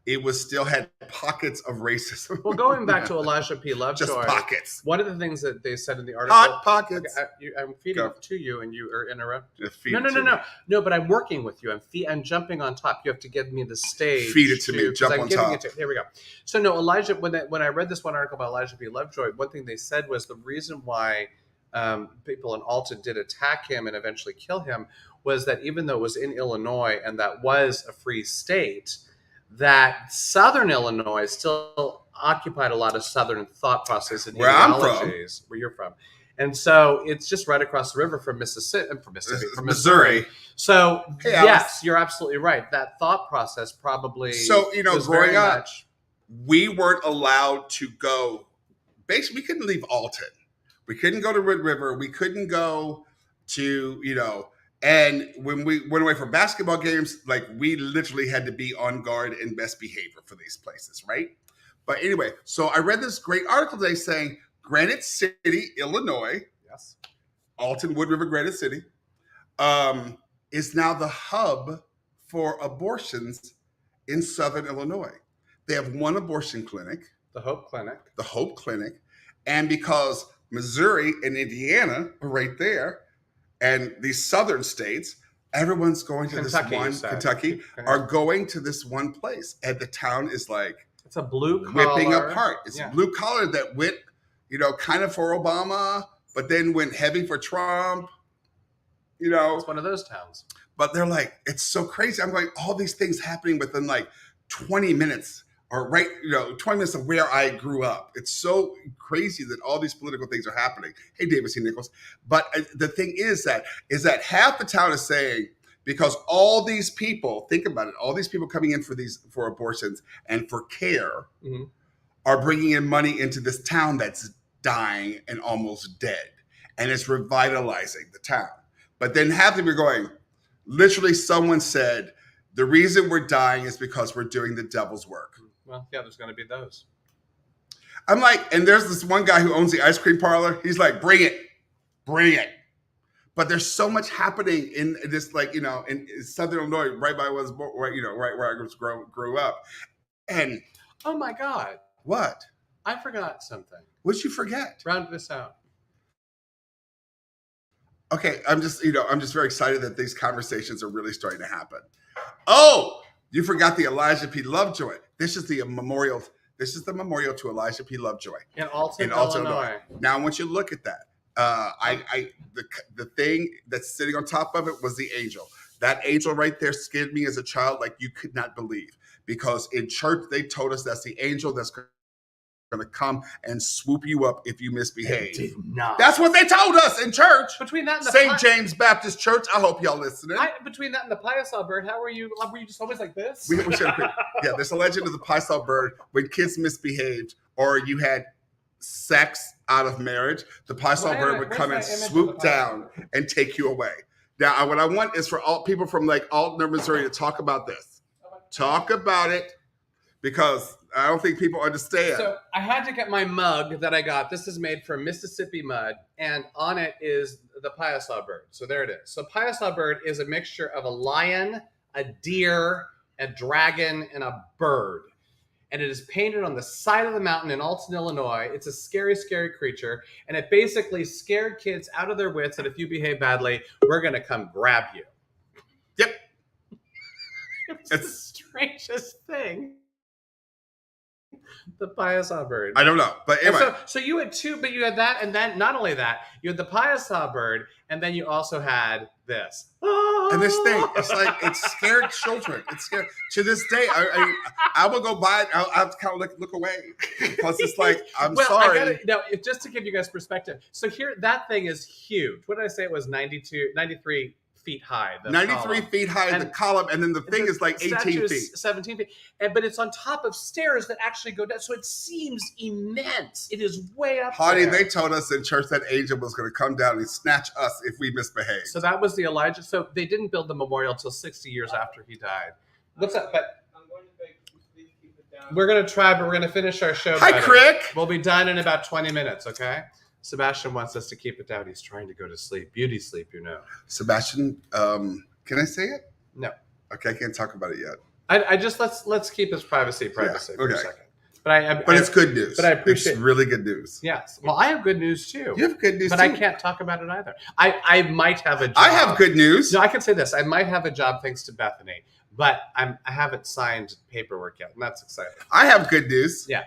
it was still had pockets of racism. Well, going back to Elijah P. Lovejoy, just pockets. One of the things that they said in the article, hot pockets. Okay, I'm feeding it to you, and you are interrupting. No. But I'm working with you. I'm jumping on top. You have to give me the stage. Feed it to me. Jump on top. Here we go. So no, Elijah. When I read this one article about Elijah P. Lovejoy, one thing they said was the reason why people in Alton did attack him and eventually kill him was that even though it was in Illinois and that was a free state, that Southern Illinois still occupied a lot of Southern thought process and ideologies. Where you're from. And so it's just right across the river from Missouri. So yes, you're absolutely right. That thought process probably. So, growing up, we weren't allowed to go. Basically, we couldn't leave Alton. We couldn't go to Red River. We couldn't go to, and when we went away for basketball games, like we literally had to be on guard and best behavior for these places, right? But anyway, so I read this great article today saying Granite City, Illinois, yes, Alton, Wood River, Granite City, is now the hub for abortions in Southern Illinois. They have one abortion clinic. The Hope Clinic. And because Missouri and Indiana are right there, and these southern states, everyone's going to Kentucky are going to this one place. And the town is like, it's a blue collar. Whipping apart. It's a blue collar that went, kind of for Obama, but then went heavy for Trump. It's one of those towns. But they're like, it's so crazy. I'm going, all these things happening within like 20 minutes or 20 minutes of where I grew up. It's so crazy that all these political things are happening. Hey, David C. Nichols. But the thing is that half the town is saying, because all these people, think about it, all these people coming in for abortions and for care are bringing in money into this town that's dying and almost dead. And it's revitalizing the town. But then half of them are going, literally someone said, the reason we're dying is because we're doing the devil's work. Well, yeah, there's going to be those. I'm like, and there's this one guy who owns the ice cream parlor. He's like, bring it. But there's so much happening in this, in Southern Illinois, right by where I grew up. And oh my God, what? I forgot something. What'd you forget? Round this out. Okay, I'm just very excited that these conversations are really starting to happen. Oh, you forgot the Elijah P. Lovejoy. This is the memorial. This is the memorial to Elijah P. Lovejoy in Alton, Illinois. Now, I want you to look at that. The thing that's sitting on top of it was the angel. That angel right there scared me as a child like you could not believe. Because in church, they told us that's the angel that's going to come and swoop you up if you misbehave. They did not. That's what they told us in church. Between that and the St. James Baptist Church. I hope y'all listening. Between that and the Piasaw bird, how were you? Were you just always like this? There's a legend of the Piasaw bird. When kids misbehaved or you had sex out of marriage, the Piasaw bird would come and swoop down and take you away. Now, what I want is for all people from like Alton, Missouri to talk about this. Talk about it, because I don't think people understand. So I had to get my mug that I got. This is made from Mississippi mud, and on it is the Piasaw bird. So there it is. So Piasaw bird is a mixture of a lion, a deer, a dragon, and a bird. And it is painted on the side of the mountain in Alton, Illinois. It's a scary, scary creature. And it basically scared kids out of their wits that if you behave badly, we're going to come grab you. Yep. It's the strangest thing. The Piasa bird. I don't know, but anyway. So you had two, but you had that, and then not only that, you had the Piasa bird, and then you also had this. And this thing, it's like, it's scared children. It's scared. To this day, I will go by it. I'll have to kind of look away because it's like, I'm sorry. Just to give you guys perspective. So here, that thing is huge. What did I say? It was 93 feet high. 93 feet high in the column, and then the thing is like 18 feet. 17 feet. But it's on top of stairs that actually go down. So it seems immense. It is way up Honey, there. they told us in church that angel was going to come down and snatch us if we misbehaved. So that was the Elijah. So they didn't build the memorial until 60 years after he died. What's up? But we're going to try, but we're going to finish our show. Hi, Crick. We'll be done in about 20 minutes, okay? Sebastian wants us to keep it down. He's trying to go to sleep. Beauty sleep, you know. Sebastian, can I say it? No. Okay, I can't talk about it yet. I just let's keep his privacy for a second. But it's good news. But I appreciate it's really good news. Yes. Well, I have good news too. You have good news but too. I can't talk about it either. I might have a job. I have good news. No, I can say this. I might have a job thanks to Bethany, but I haven't signed paperwork yet, and that's exciting. I have good news. Yeah.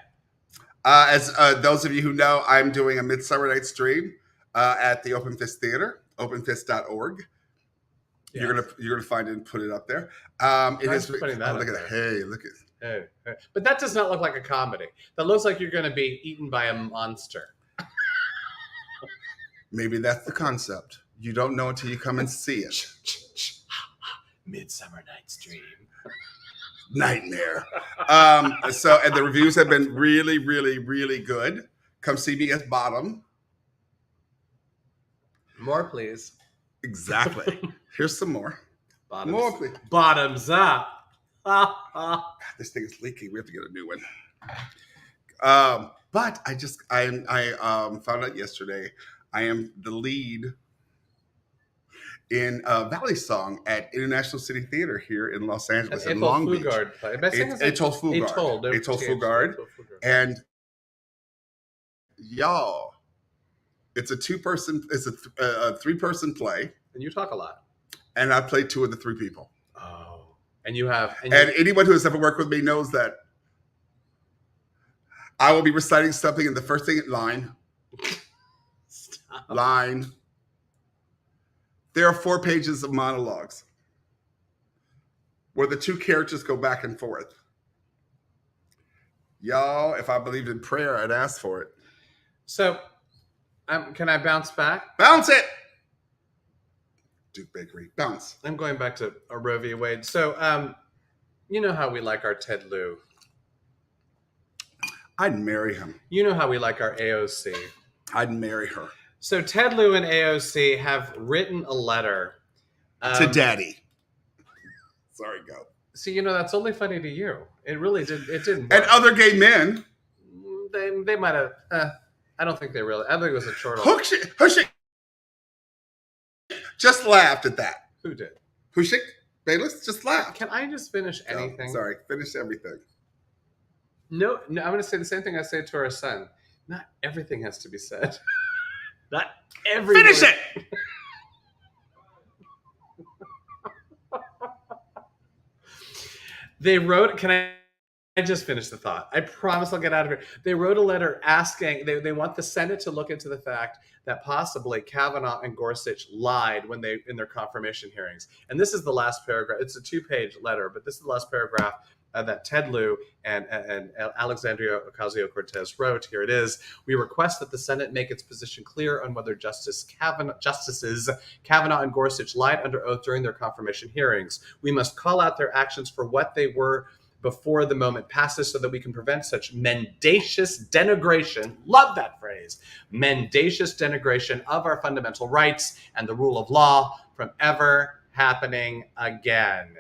As those of you who know, I'm doing a Midsommar Night stream at the Open Fist Theater, openfist.org. Yes. You're gonna find it and put it up there. It is. Look at it. Hey, look at. Hey. But that does not look like a comedy. That looks like you're going to be eaten by a monster. Maybe that's the concept. You don't know until you come and see it. Midsommar Night stream. Nightmare. And the reviews have been really, really, really good. Come see me at Bottom. More, please. Exactly. Here's some more. More, please. Bottoms up. This thing is leaking. We have to get a new one. But I found out yesterday I am the lead in Valley Song at International City Theater here in Los Angeles in Long Beach. Etoile Fugard. And y'all, it's a three-person play. And you talk a lot. And I played two of the three people. Oh. And you have... And anyone who has ever worked with me knows that I will be reciting something in the first thing line. Stop. Line. There are 4 pages of monologues where the two characters go back and forth. Y'all, if I believed in prayer, I'd ask for it. So, can I bounce back? Bounce it! Duke Bakery. Bounce. I'm going back to Roe v. Wade. So, you know how we like our Ted Lieu. I'd marry him. You know how we like our AOC. I'd marry her. So Ted Lieu and AOC have written a letter to Daddy. Sorry, go. See, you know, that's only funny to you. It really didn't. It didn't work. And other gay men. They might have. I don't think they really. I think it was a chortle. Hushik just laughed at that. Who did? Hushik Bayless just laughed. Can I just finish anything? Oh, sorry, finish everything. No, I'm going to say the same thing I say to our son. Not everything has to be said. Not every. Finish it. They wrote. Can I just finish the thought? I promise I'll get out of here. They wrote a letter asking. They want the Senate to look into the fact that possibly Kavanaugh and Gorsuch lied when they in their confirmation hearings. And this is the last paragraph. It's a 2-page letter, but this is the last paragraph that Ted Lieu and Alexandria Ocasio-Cortez wrote. Here it is. We request that the Senate make its position clear on whether Justices Kavanaugh and Gorsuch lied under oath during their confirmation hearings. We must call out their actions for what they were before the moment passes so that we can prevent such mendacious denigration, love that phrase, mendacious denigration of our fundamental rights and the rule of law from ever happening again.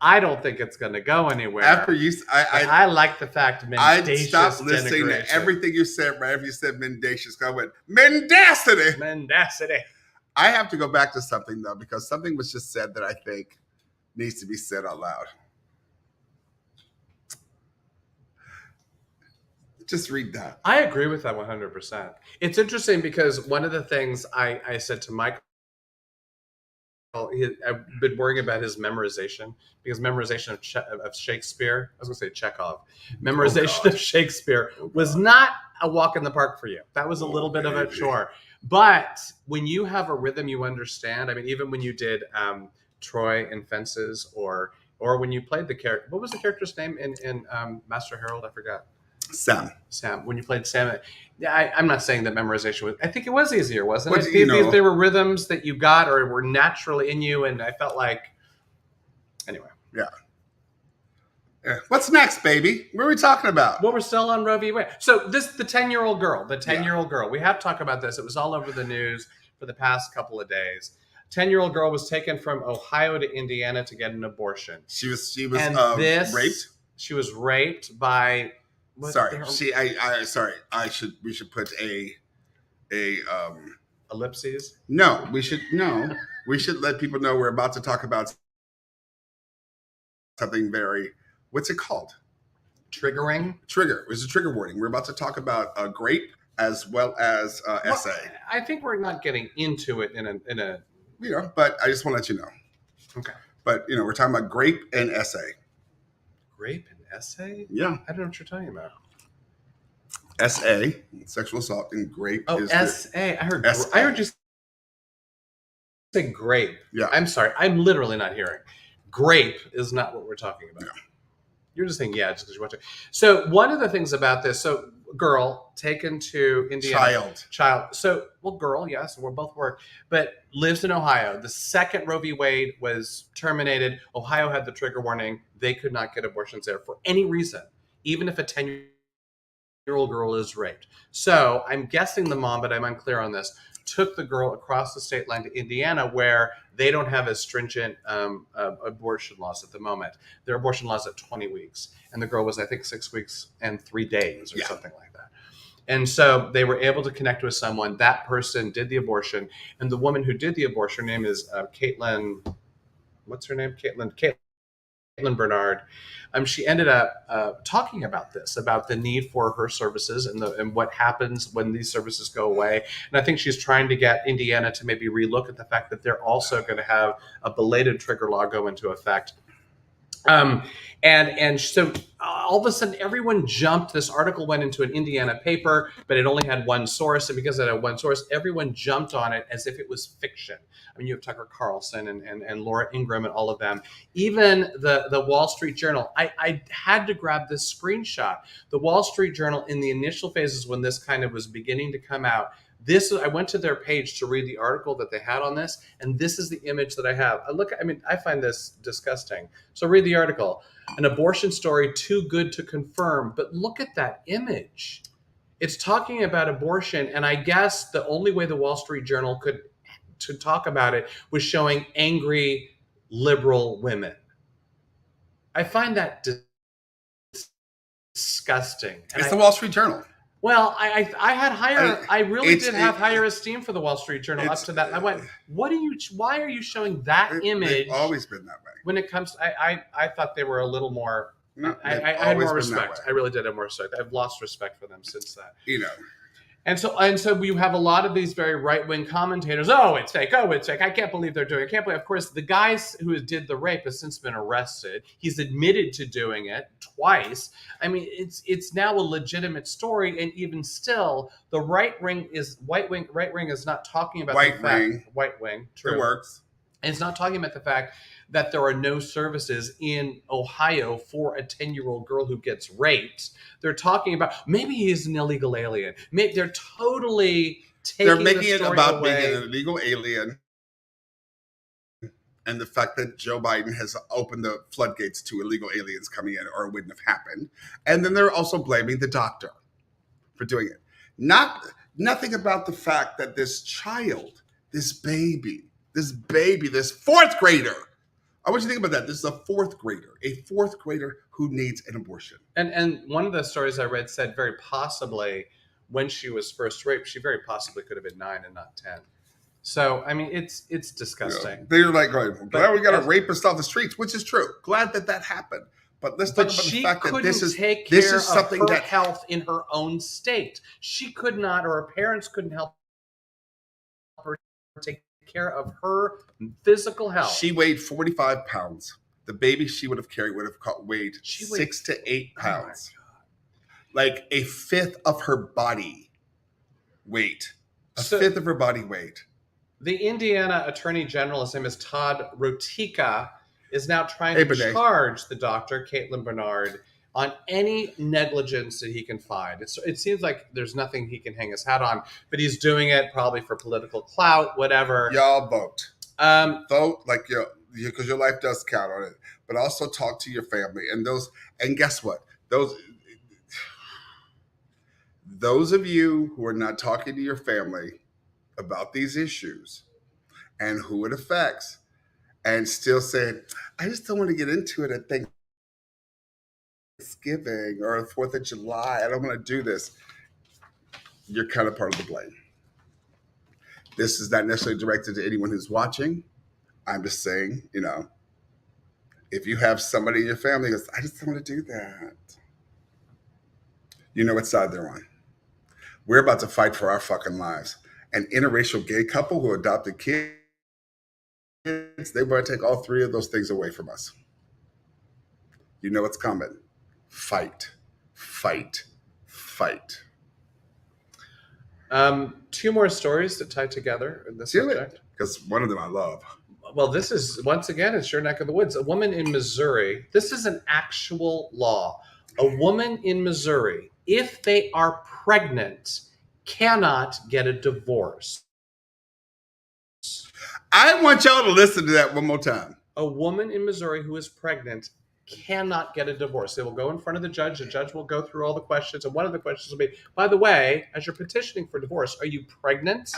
I don't think it's going to go anywhere. After you, I like the fact mendacious I'd stop listening to everything you said right after you said mendacious. I went, mendacity. Mendacity. I have to go back to something, though, because something was just said that I think needs to be said out loud. Just read that. I agree with that 100%. It's interesting because one of the things I said to Michael I've been worrying about his memorization because memorization of Shakespeare, I was going to say Chekhov, memorization of Shakespeare was not a walk in the park for you. That was a little bit of a chore. But when you have a rhythm you understand, I mean, even when you did Troy in Fences or when you played the character, what was the character's name in Master Harold? I forgot. Sam. When you played Sam, I'm not saying that memorization was. I think it was easier, wasn't it? There were rhythms that you got or were naturally in you, and I felt like. Anyway. Yeah. What's next, baby? What are we talking about? Well, we're still on Roe v. Wade. So the 10-year-old girl, we have to talk about this. It was all over the news for the past couple of days. 10-year-old girl was taken from Ohio to Indiana to get an abortion. She was raped. She was raped by. Sorry. We should put a ellipses. No. We should let people know we're about to talk about something very. What's it called? Triggering. Trigger. It's a trigger warning. We're about to talk about grape as well as essay. I think we're not getting into it in a. But I just want to let you know. Okay. But we're talking about grape and essay. Grape and essay? Yeah. I don't know what you're talking about. SA, sexual assault, and grape is SA. I heard you say grape. Yeah. I'm sorry. I'm literally not hearing. Grape is not what we're talking about. Yeah. You're just saying, just because you want to. So one of the things about this, girl taken to Indiana. Child. So, girl, yes, we're both work, but lives in Ohio. The second Roe v. Wade was terminated, Ohio had the trigger warning. They could not get abortions there for any reason, even if a 10-year-old girl is raped. So I'm guessing the mom, but I'm unclear on this, took the girl across the state line to Indiana, where they don't have as stringent abortion laws at the moment. Their abortion laws at 20 weeks. And the girl was, I think, 6 weeks and 3 days or something like that. And so they were able to connect with someone. That person did the abortion. And the woman who did the abortion, her name is Caitlin. What's her name? Caitlin Bernard. She ended up talking about this, about the need for her services and what happens when these services go away. And I think she's trying to get Indiana to maybe relook at the fact that they're also going to have a belated trigger law go into effect. And so all of a sudden everyone jumped. This article went into an Indiana paper, but it only had one source. And because it had one source, everyone jumped on it as if it was fiction. I mean, you have Tucker Carlson and Laura Ingraham and all of them. Even the Wall Street Journal. I had to grab this screenshot. The Wall Street Journal, in the initial phases when this kind of was beginning to come out, I went to their page to read the article that they had on this, and this is the image that I have. I find this disgusting. So read the article. An abortion story too good to confirm, but look at that image. It's talking about abortion, and I guess the only way the Wall Street Journal could to talk about it was showing angry liberal women. I find that disgusting. It's the Wall Street Journal. Well, I had higher. I really did have higher esteem for the Wall Street Journal up to that. I went, why are you showing that image? They've always been that way. When it comes, I thought they were a little more. I had more respect. I really did have more respect. I've lost respect for them since that. And so we have a lot of these very right-wing commentators. Oh, it's fake. Oh, it's fake. I can't believe they're doing it. I can't believe. Of course, the guy who did the rape has since been arrested. He's admitted to doing it twice. I mean, it's now a legitimate story. And even still, the right wing is not talking about the fact. White wing. True. It works. And it's not talking about the fact that there are no services in Ohio for a 10-year-old girl who gets raped. They're talking about maybe he's an illegal alien. Maybe they're totally taking making the story it about away. being an illegal alien and the fact that Joe Biden has opened the floodgates to illegal aliens coming in, or it wouldn't have happened. And then they're also blaming the doctor for doing it. Nothing about the fact that this child, this baby, this fourth grader. I want you to think about that. This is a fourth grader who needs an abortion. And one of the stories I read said very possibly when she was first raped, she very possibly could have been 9 and not 10. So, I mean, it's disgusting. They're like going, glad we got a rapist off the streets, which is true. Glad that happened. But let's talk about the fact that this is something that health in her own state. She could not, or her parents couldn't help her take care of her physical health. She weighed 45 pounds. The baby she would have carried would have weighed 6 to 8 pounds. Like a fifth of her body weight. A fifth of her body weight. The Indiana Attorney General, his name is Todd Rotika, is now trying to charge the doctor, Caitlin Bernard, on any negligence that he can find. It seems like there's nothing he can hang his hat on, but he's doing it probably for political clout, whatever. Y'all vote. Vote like because your life does count on it. But also talk to your family and guess what? Those of you who are not talking to your family about these issues and who it affects, and still saying, I just don't want to get into it at Thanksgiving or 4th of July. I don't want to do this. You're kind of part of the blame. This is not necessarily directed to anyone who's watching. I'm just saying, if you have somebody in your family who goes, I just don't want to do that. You know what side they're on. We're about to fight for our fucking lives. An interracial gay couple who adopted kids, they want to take all 3 of those things away from us. You know what's coming. Fight, fight, fight. 2 more stories that tie together in this subject. Because one of them I love. Well, this is, once again, it's your neck of the woods. A woman in Missouri, this is an actual law. A woman in Missouri, if they are pregnant, cannot get a divorce. I want y'all to listen to that one more time. A woman in Missouri who is pregnant cannot get a divorce. They will go in front of the judge. The judge will go through all the questions. And one of the questions will be, by the way, as you're petitioning for divorce, are you pregnant?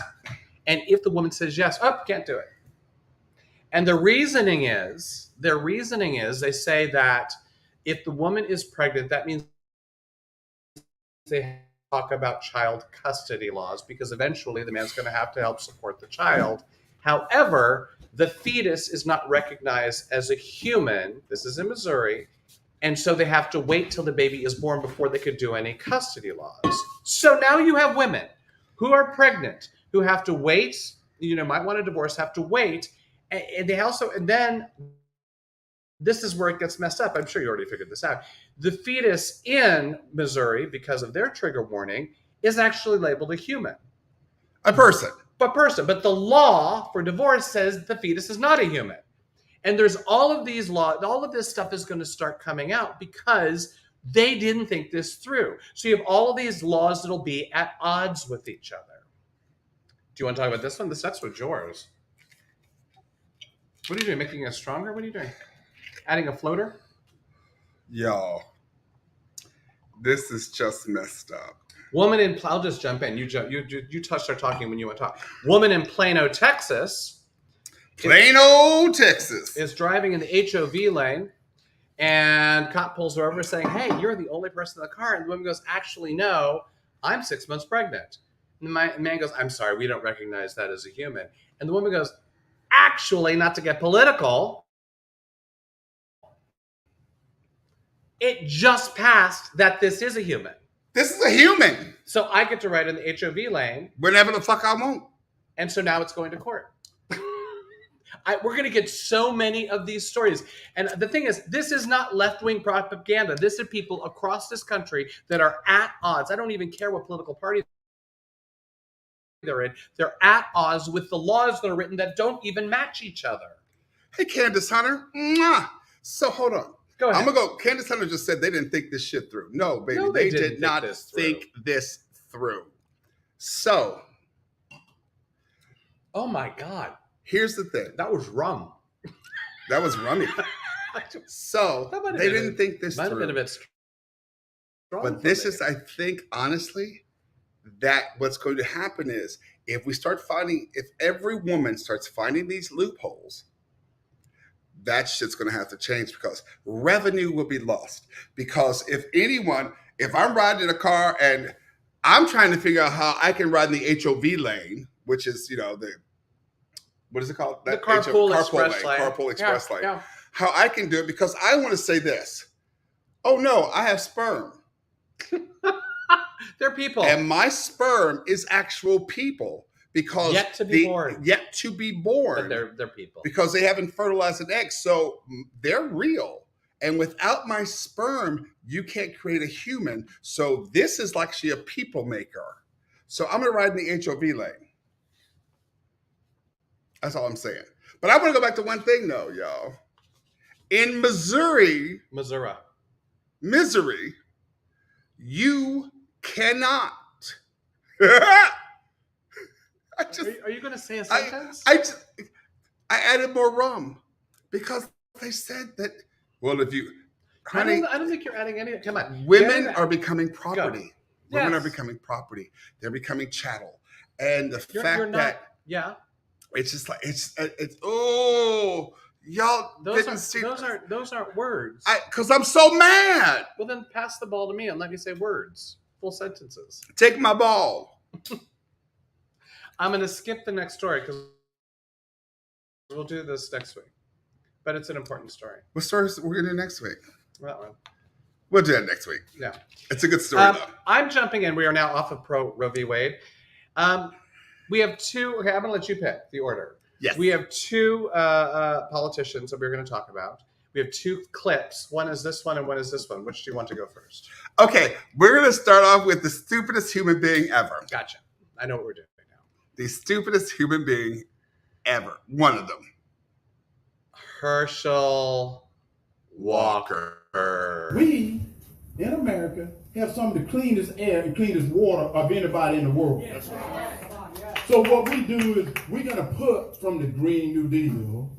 And if the woman says yes, can't do it. And their reasoning is, they say that if the woman is pregnant, that means they talk about child custody laws, because eventually the man's going to have to help support the child. However, the fetus is not recognized as a human. This is in Missouri. And so they have to wait till the baby is born before they could do any custody laws. So now you have women who are pregnant, who have to wait, might want a divorce, have to wait. And then this is where it gets messed up. I'm sure you already figured this out. The fetus in Missouri, because of their trigger warning, is actually labeled a human. A person. But the law for divorce says the fetus is not a human. And there's all of these laws, all of this stuff is going to start coming out because they didn't think this through. So you have all of these laws that'll be at odds with each other. Do you want to talk about this one? This next one's yours. What are you doing? Making it stronger? What are you doing? Adding a floater? Y'all, this is just messed up. I'll just jump in. You start talking when you want to talk. Woman in Plano, Texas. Is driving in the HOV lane, and cop pulls her over saying, hey, you're the only person in the car. And the woman goes, actually, no, I'm 6 months pregnant. And the man goes, I'm sorry, we don't recognize that as a human. And the woman goes, actually, not to get political, it just passed that this is a human. This is a human. So I get to ride in the HOV lane. Whenever the fuck I want. And so now it's going to court. We're going to get so many of these stories. And the thing is, this is not left-wing propaganda. This is people across this country that are at odds. I don't even care what political party they're in. They're at odds with the laws that are written that don't even match each other. Hey, Candace Hunter. Mwah. So hold on. Go ahead. I'm going to go. Candace Hunter just said they didn't think this shit through. No, baby. No, they did not think this through. So. Oh, my God. Here's the thing. That was rum. That was rummy. So they didn't think this through. Might have been a bit strong. But this is, I think, honestly, that what's going to happen is if every woman starts finding these loopholes, that shit's going to have to change because revenue will be lost. Because if I'm riding in a car and I'm trying to figure out how I can ride in the HOV lane, which is, what is it called? The carpool express lane. Carpool express lane. Yeah. How I can do it because I want to say this. Oh no, I have sperm. They're people. And my sperm is actual people because Yet to be born. Yet to be born. But they're people. Because they haven't fertilized an egg. So they're real. And without my sperm, you can't create a human. So this is actually a people maker. So I'm going to ride in the HOV lane. That's all I'm saying. But I want to go back to one thing, though, y'all. In Missouri, you cannot. Are you going to say a sentence? I added more rum because they said that. Well, if you, honey, I don't think you're adding any. Come on, women are becoming property. Go. Women Yes. are becoming property. They're becoming chattel, and the fact that it's just like it's oh y'all didn't see those aren't words. Because I'm so mad. Well, then pass the ball to me and let me say words, full sentences. Take my ball. I'm going to skip the next story because we'll do this next week. But it's an important story. What story we're going to do next week? That one. We'll do that next week. Yeah. It's a good story, though. I'm jumping in. We are now off of Roe v. Wade. We have two. Okay, I'm going to let you pick the order. Yes. We have two politicians that we're going to talk about. We have two clips. One is this one and one is this one. Which do you want to go first? Okay, we're going to start off with the stupidest human being ever. Gotcha. I know what we're doing right now. The stupidest human being ever. One of them. Herschel Walker. We, in America, have some of the cleanest air and cleanest water of anybody in the world. So what we do is we're going to put from the Green New Deal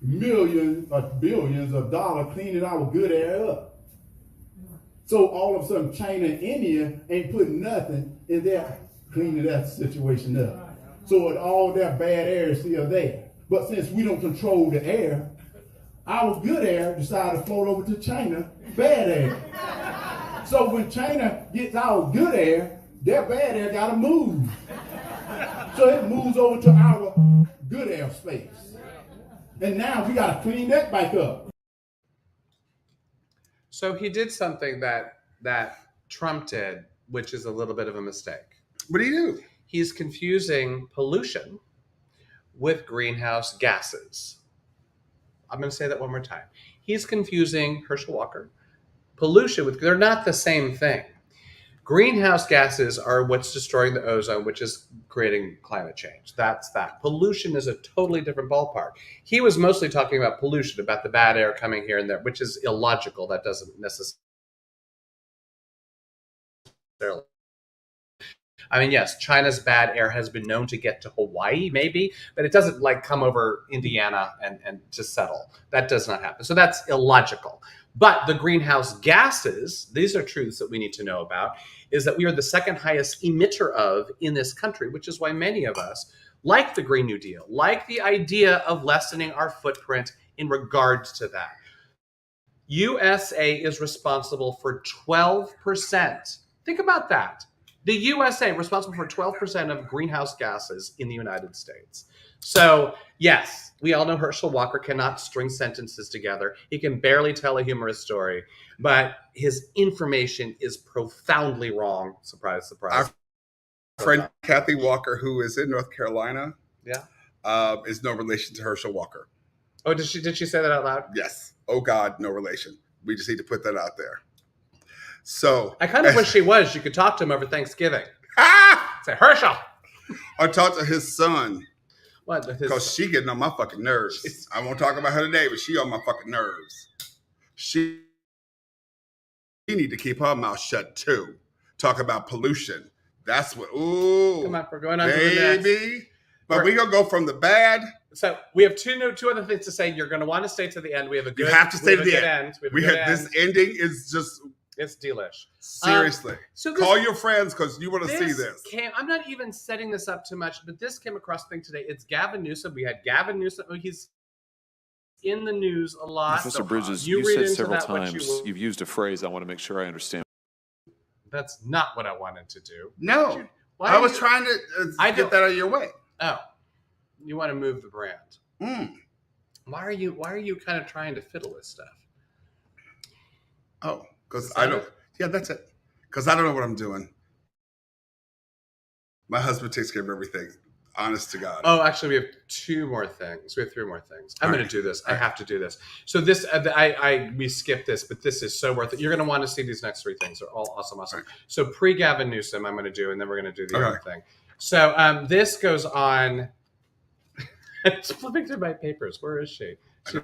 millions or billions of dollars cleaning our good air up. So all of a sudden China and India ain't putting nothing in there cleaning that situation up. So all that bad air is still there. But since we don't control the air, our good air decided to float over to China, bad air. So when China gets our good air, their bad air gotta move. So it moves over to our good air space. And now we gotta clean that back up. So he did something that Trump did, which is a little bit of a mistake. What do you do? He's confusing pollution with greenhouse gases. I'm going to say that one more time. He's confusing Herschel Walker. Pollution with, they're not the same thing. Greenhouse gases are what's destroying the ozone, which is creating climate change. That's that. Pollution is a totally different ballpark. He was mostly talking about pollution, about the bad air coming here and there, which is illogical. That doesn't necessarily. I mean, yes, China's bad air has been known to get to Hawaii, maybe, but it doesn't like come over Indiana and just settle. That does not happen. So that's illogical. But the greenhouse gases, these are truths that we need to know about, is that we are the second highest emitter of in this country, which is why many of us like the Green New Deal, like the idea of lessening our footprint in regards to that. USA is responsible for 12%. Think about that. The USA responsible for 12% of greenhouse gases in the United States. So, yes, we all know Herschel Walker cannot string sentences together. He can barely tell a humorous story, but his information is profoundly wrong. Surprise, surprise. Our friend Kathy Walker, who is in North Carolina, is no relation to Herschel Walker. Oh, did she say that out loud? Yes. Oh, God, no relation. We just need to put that out there. So I kind of wish she was. You could talk to him over Thanksgiving. Say, Herschel. Or talk to his son. What? Because she getting on my fucking nerves. Jeez. I won't talk about her today, but she on my fucking nerves. She need to keep her mouth shut too. Talk about pollution. That's what. Ooh, come on, we're going on to the next. But we're gonna go from the bad. So we have two other things to say. You're gonna want to stay to the end. We have a good. You have to stay to the end. This ending is just. It's delish. Seriously. So call your friends because you want to see this. I'm not even setting this up too much, but this came across the thing today. It's Gavin Newsom. We had Gavin Newsom. He's in the news a lot. Professor Bridges, you said several times, you've used a phrase I want to make sure I understand. That's not what I wanted to do. No. I was trying to get that out of your way. Oh. You want to move the brand. Why are you kind of trying to fiddle with stuff? Oh. Because I don't, that's it. Because I don't know what I'm doing. My husband takes care of everything. Honest to God. Oh, actually, we have 2 more things. We have 3 more things. I'm going to do this. I have to do this. So this, we skipped this, but this is so worth it. You're going to want to see these next 3 things. They're all awesome. Right. So pre-Gavin Newsom, I'm going to do, and then we're going to do the other thing. So this goes on. It's flipping through my papers. Where is she? She's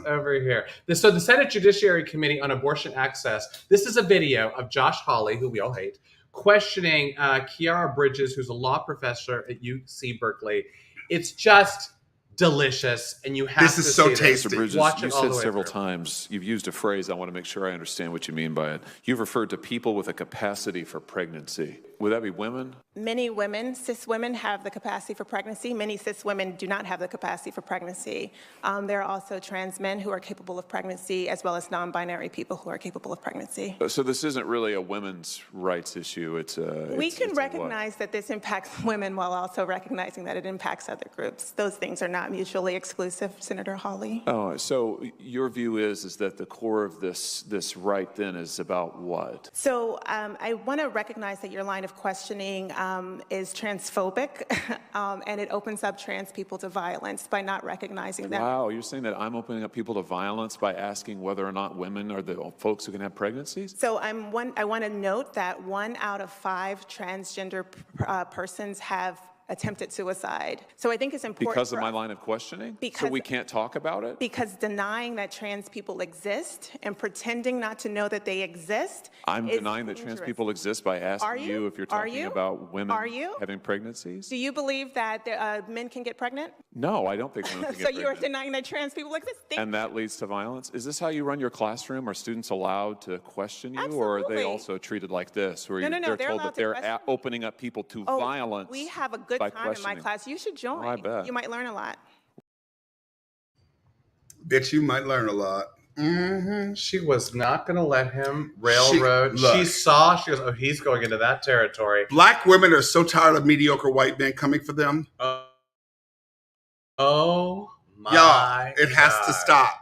over here. So the Senate Judiciary Committee on Abortion Access. This is a video of Josh Hawley, who we all hate, questioning Kiara Bridges, who's a law professor at UC Berkeley. It's just delicious, and you have this to is so see tasty. This. Bridges, Watch you it all said the way several through. times, you've used a phrase, I want to make sure I understand what you mean by it. You've referred to people with a capacity for pregnancy. Would that be women? Many women, cis women, have the capacity for pregnancy. Many cis women do not have the capacity for pregnancy. There are also trans men who are capable of pregnancy, as well as non-binary people who are capable of pregnancy. So this isn't really a women's rights issue. We can recognize that this impacts women while also recognizing that it impacts other groups. Those things are not mutually exclusive, Senator Hawley. Oh, so your view is that the core of this right then is about what? So I want to recognize that your line of questioning is transphobic, and it opens up trans people to violence by not recognizing that. Wow, you're saying that I'm opening up people to violence by asking whether or not women are the folks who can have pregnancies? So I want to note that 1 out of 5 transgender persons have attempted suicide. So I think it's important because of my line of questioning? So we can't talk about it? Because denying that trans people exist and pretending not to know that they exist. I'm denying that trans people exist by asking you if you're talking about women having pregnancies? Do you believe that men can get pregnant? No, I don't think women can get pregnant. So you're denying that trans people exist? And that leads to violence? Is this how you run your classroom? Are students allowed to question you? Absolutely. Or are they also treated like this, where No, they're told that they're opening up people to violence? We have a good time in my class. You should join. Oh, I bet. You might learn a lot. Bet you might learn a lot. Mm-hmm. She was not going to let him railroad. She goes, oh, he's going into that territory. Black women are so tired of mediocre white men coming for them. Oh, my Y'all, it has God. to stop.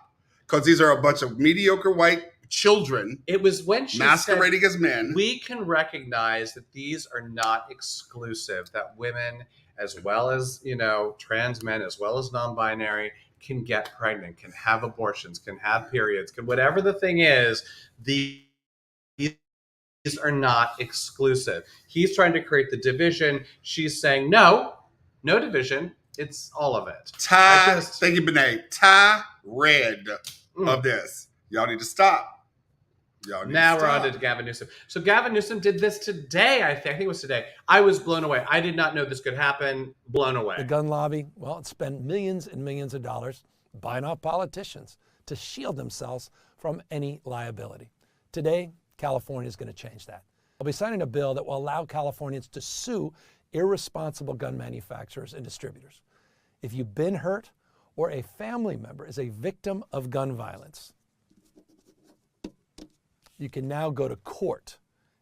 Because these are a bunch of mediocre white children. It was when she masquerading said, as men. We can recognize that these are not exclusive, that women, as well as, trans men, as well as non-binary, can get pregnant, can have abortions, can have periods, can whatever the thing is, these are not exclusive. He's trying to create the division. She's saying, no division. It's all of it. Thank you, Benet. Red of this. Y'all need to stop. Now we're on to Gavin Newsom. So Gavin Newsom did this today, I think it was today. I was blown away. I did not know this could happen. Blown away. The gun lobby, well, it spent millions and millions of dollars buying off politicians to shield themselves from any liability. Today, California is going to change that. They'll be signing a bill that will allow Californians to sue irresponsible gun manufacturers and distributors. If you've been hurt or a family member is a victim of gun violence, you can now go to court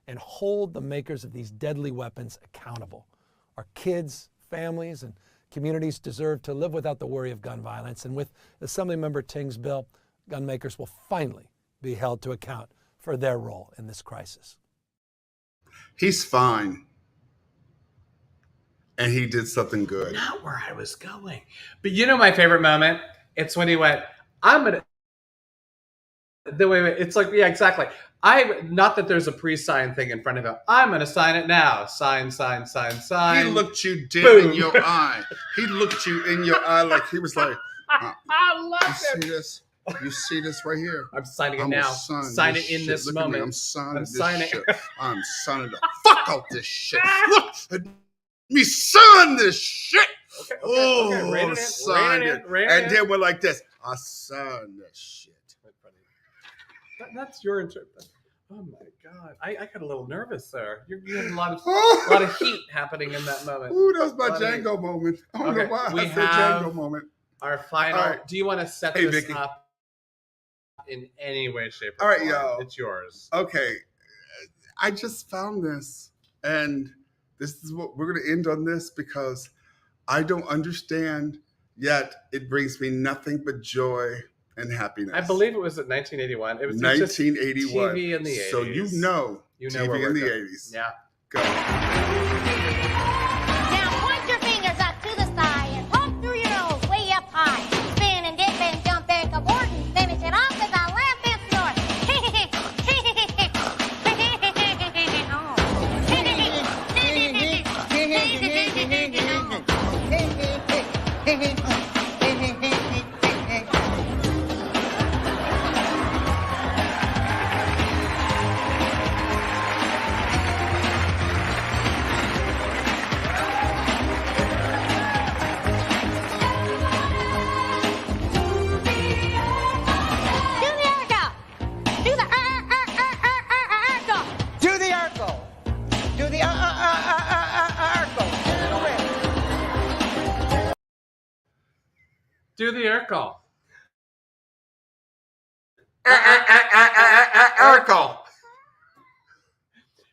and hold the makers of these deadly weapons accountable. Our kids, families, and communities deserve to live without the worry of gun violence. And with Assemblymember Ting's bill, gun makers will finally be held to account for their role in this crisis. He's fine. And he did something good. Not where I was going. But my favorite moment? It's when he went, it's like, yeah, exactly. Not that there's a pre-sign thing in front of him. I'm going to sign it now. Sign. He looked you dead in your eye. He looked you in your eye like he was like, I love it. See this? You see this right here? I'm signing it now. Sign it in this moment. I'm signing this shit. I'm signing the fuck out this shit. Look at me sign this shit. Okay. Signed it. And then we're like this. I signed that shit. That's your interpretation. Oh my God! I got a little nervous there. You're getting a lot of heat happening in that moment. Ooh, that was my Django moment. I don't know why I said Django moment. Our final. Do you want to set this Vicky. up in any way, shape, or form? form? All right, y'all. It's yours. Okay, I just found this, and this is what we're going to end on this because I don't understand yet. It brings me nothing but joy and happiness. I believe it was in 1981. It was 1981. TV in the 80s. So you know TV in the 80s. Yeah. Go. Now point your finger Do the Urkel. Urkel.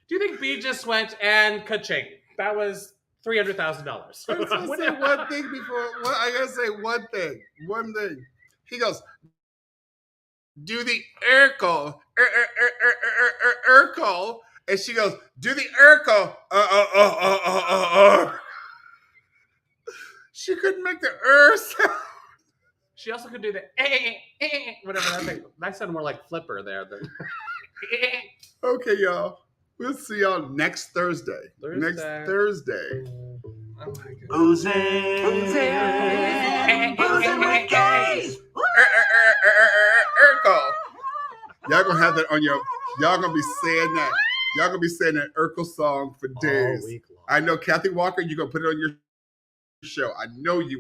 Do you think B just went and ka-ching? That was $300,000. I was gonna say one thing before. I gotta say one thing. One thing. He goes, do the Urkel. Urkel. And she goes, do the Urkel. She couldn't make the sound. She also could do the whatever that thing. That sounded more like Flipper there than. Okay, y'all. We'll see y'all next Thursday. Next Thursday. Oh my God. Urkel. Y'all gonna have that on your. Y'all gonna be saying that. Y'all gonna be saying that Urkel song for days. All week long. I know, Kathy Walker. You gonna put it on your show. I know you will.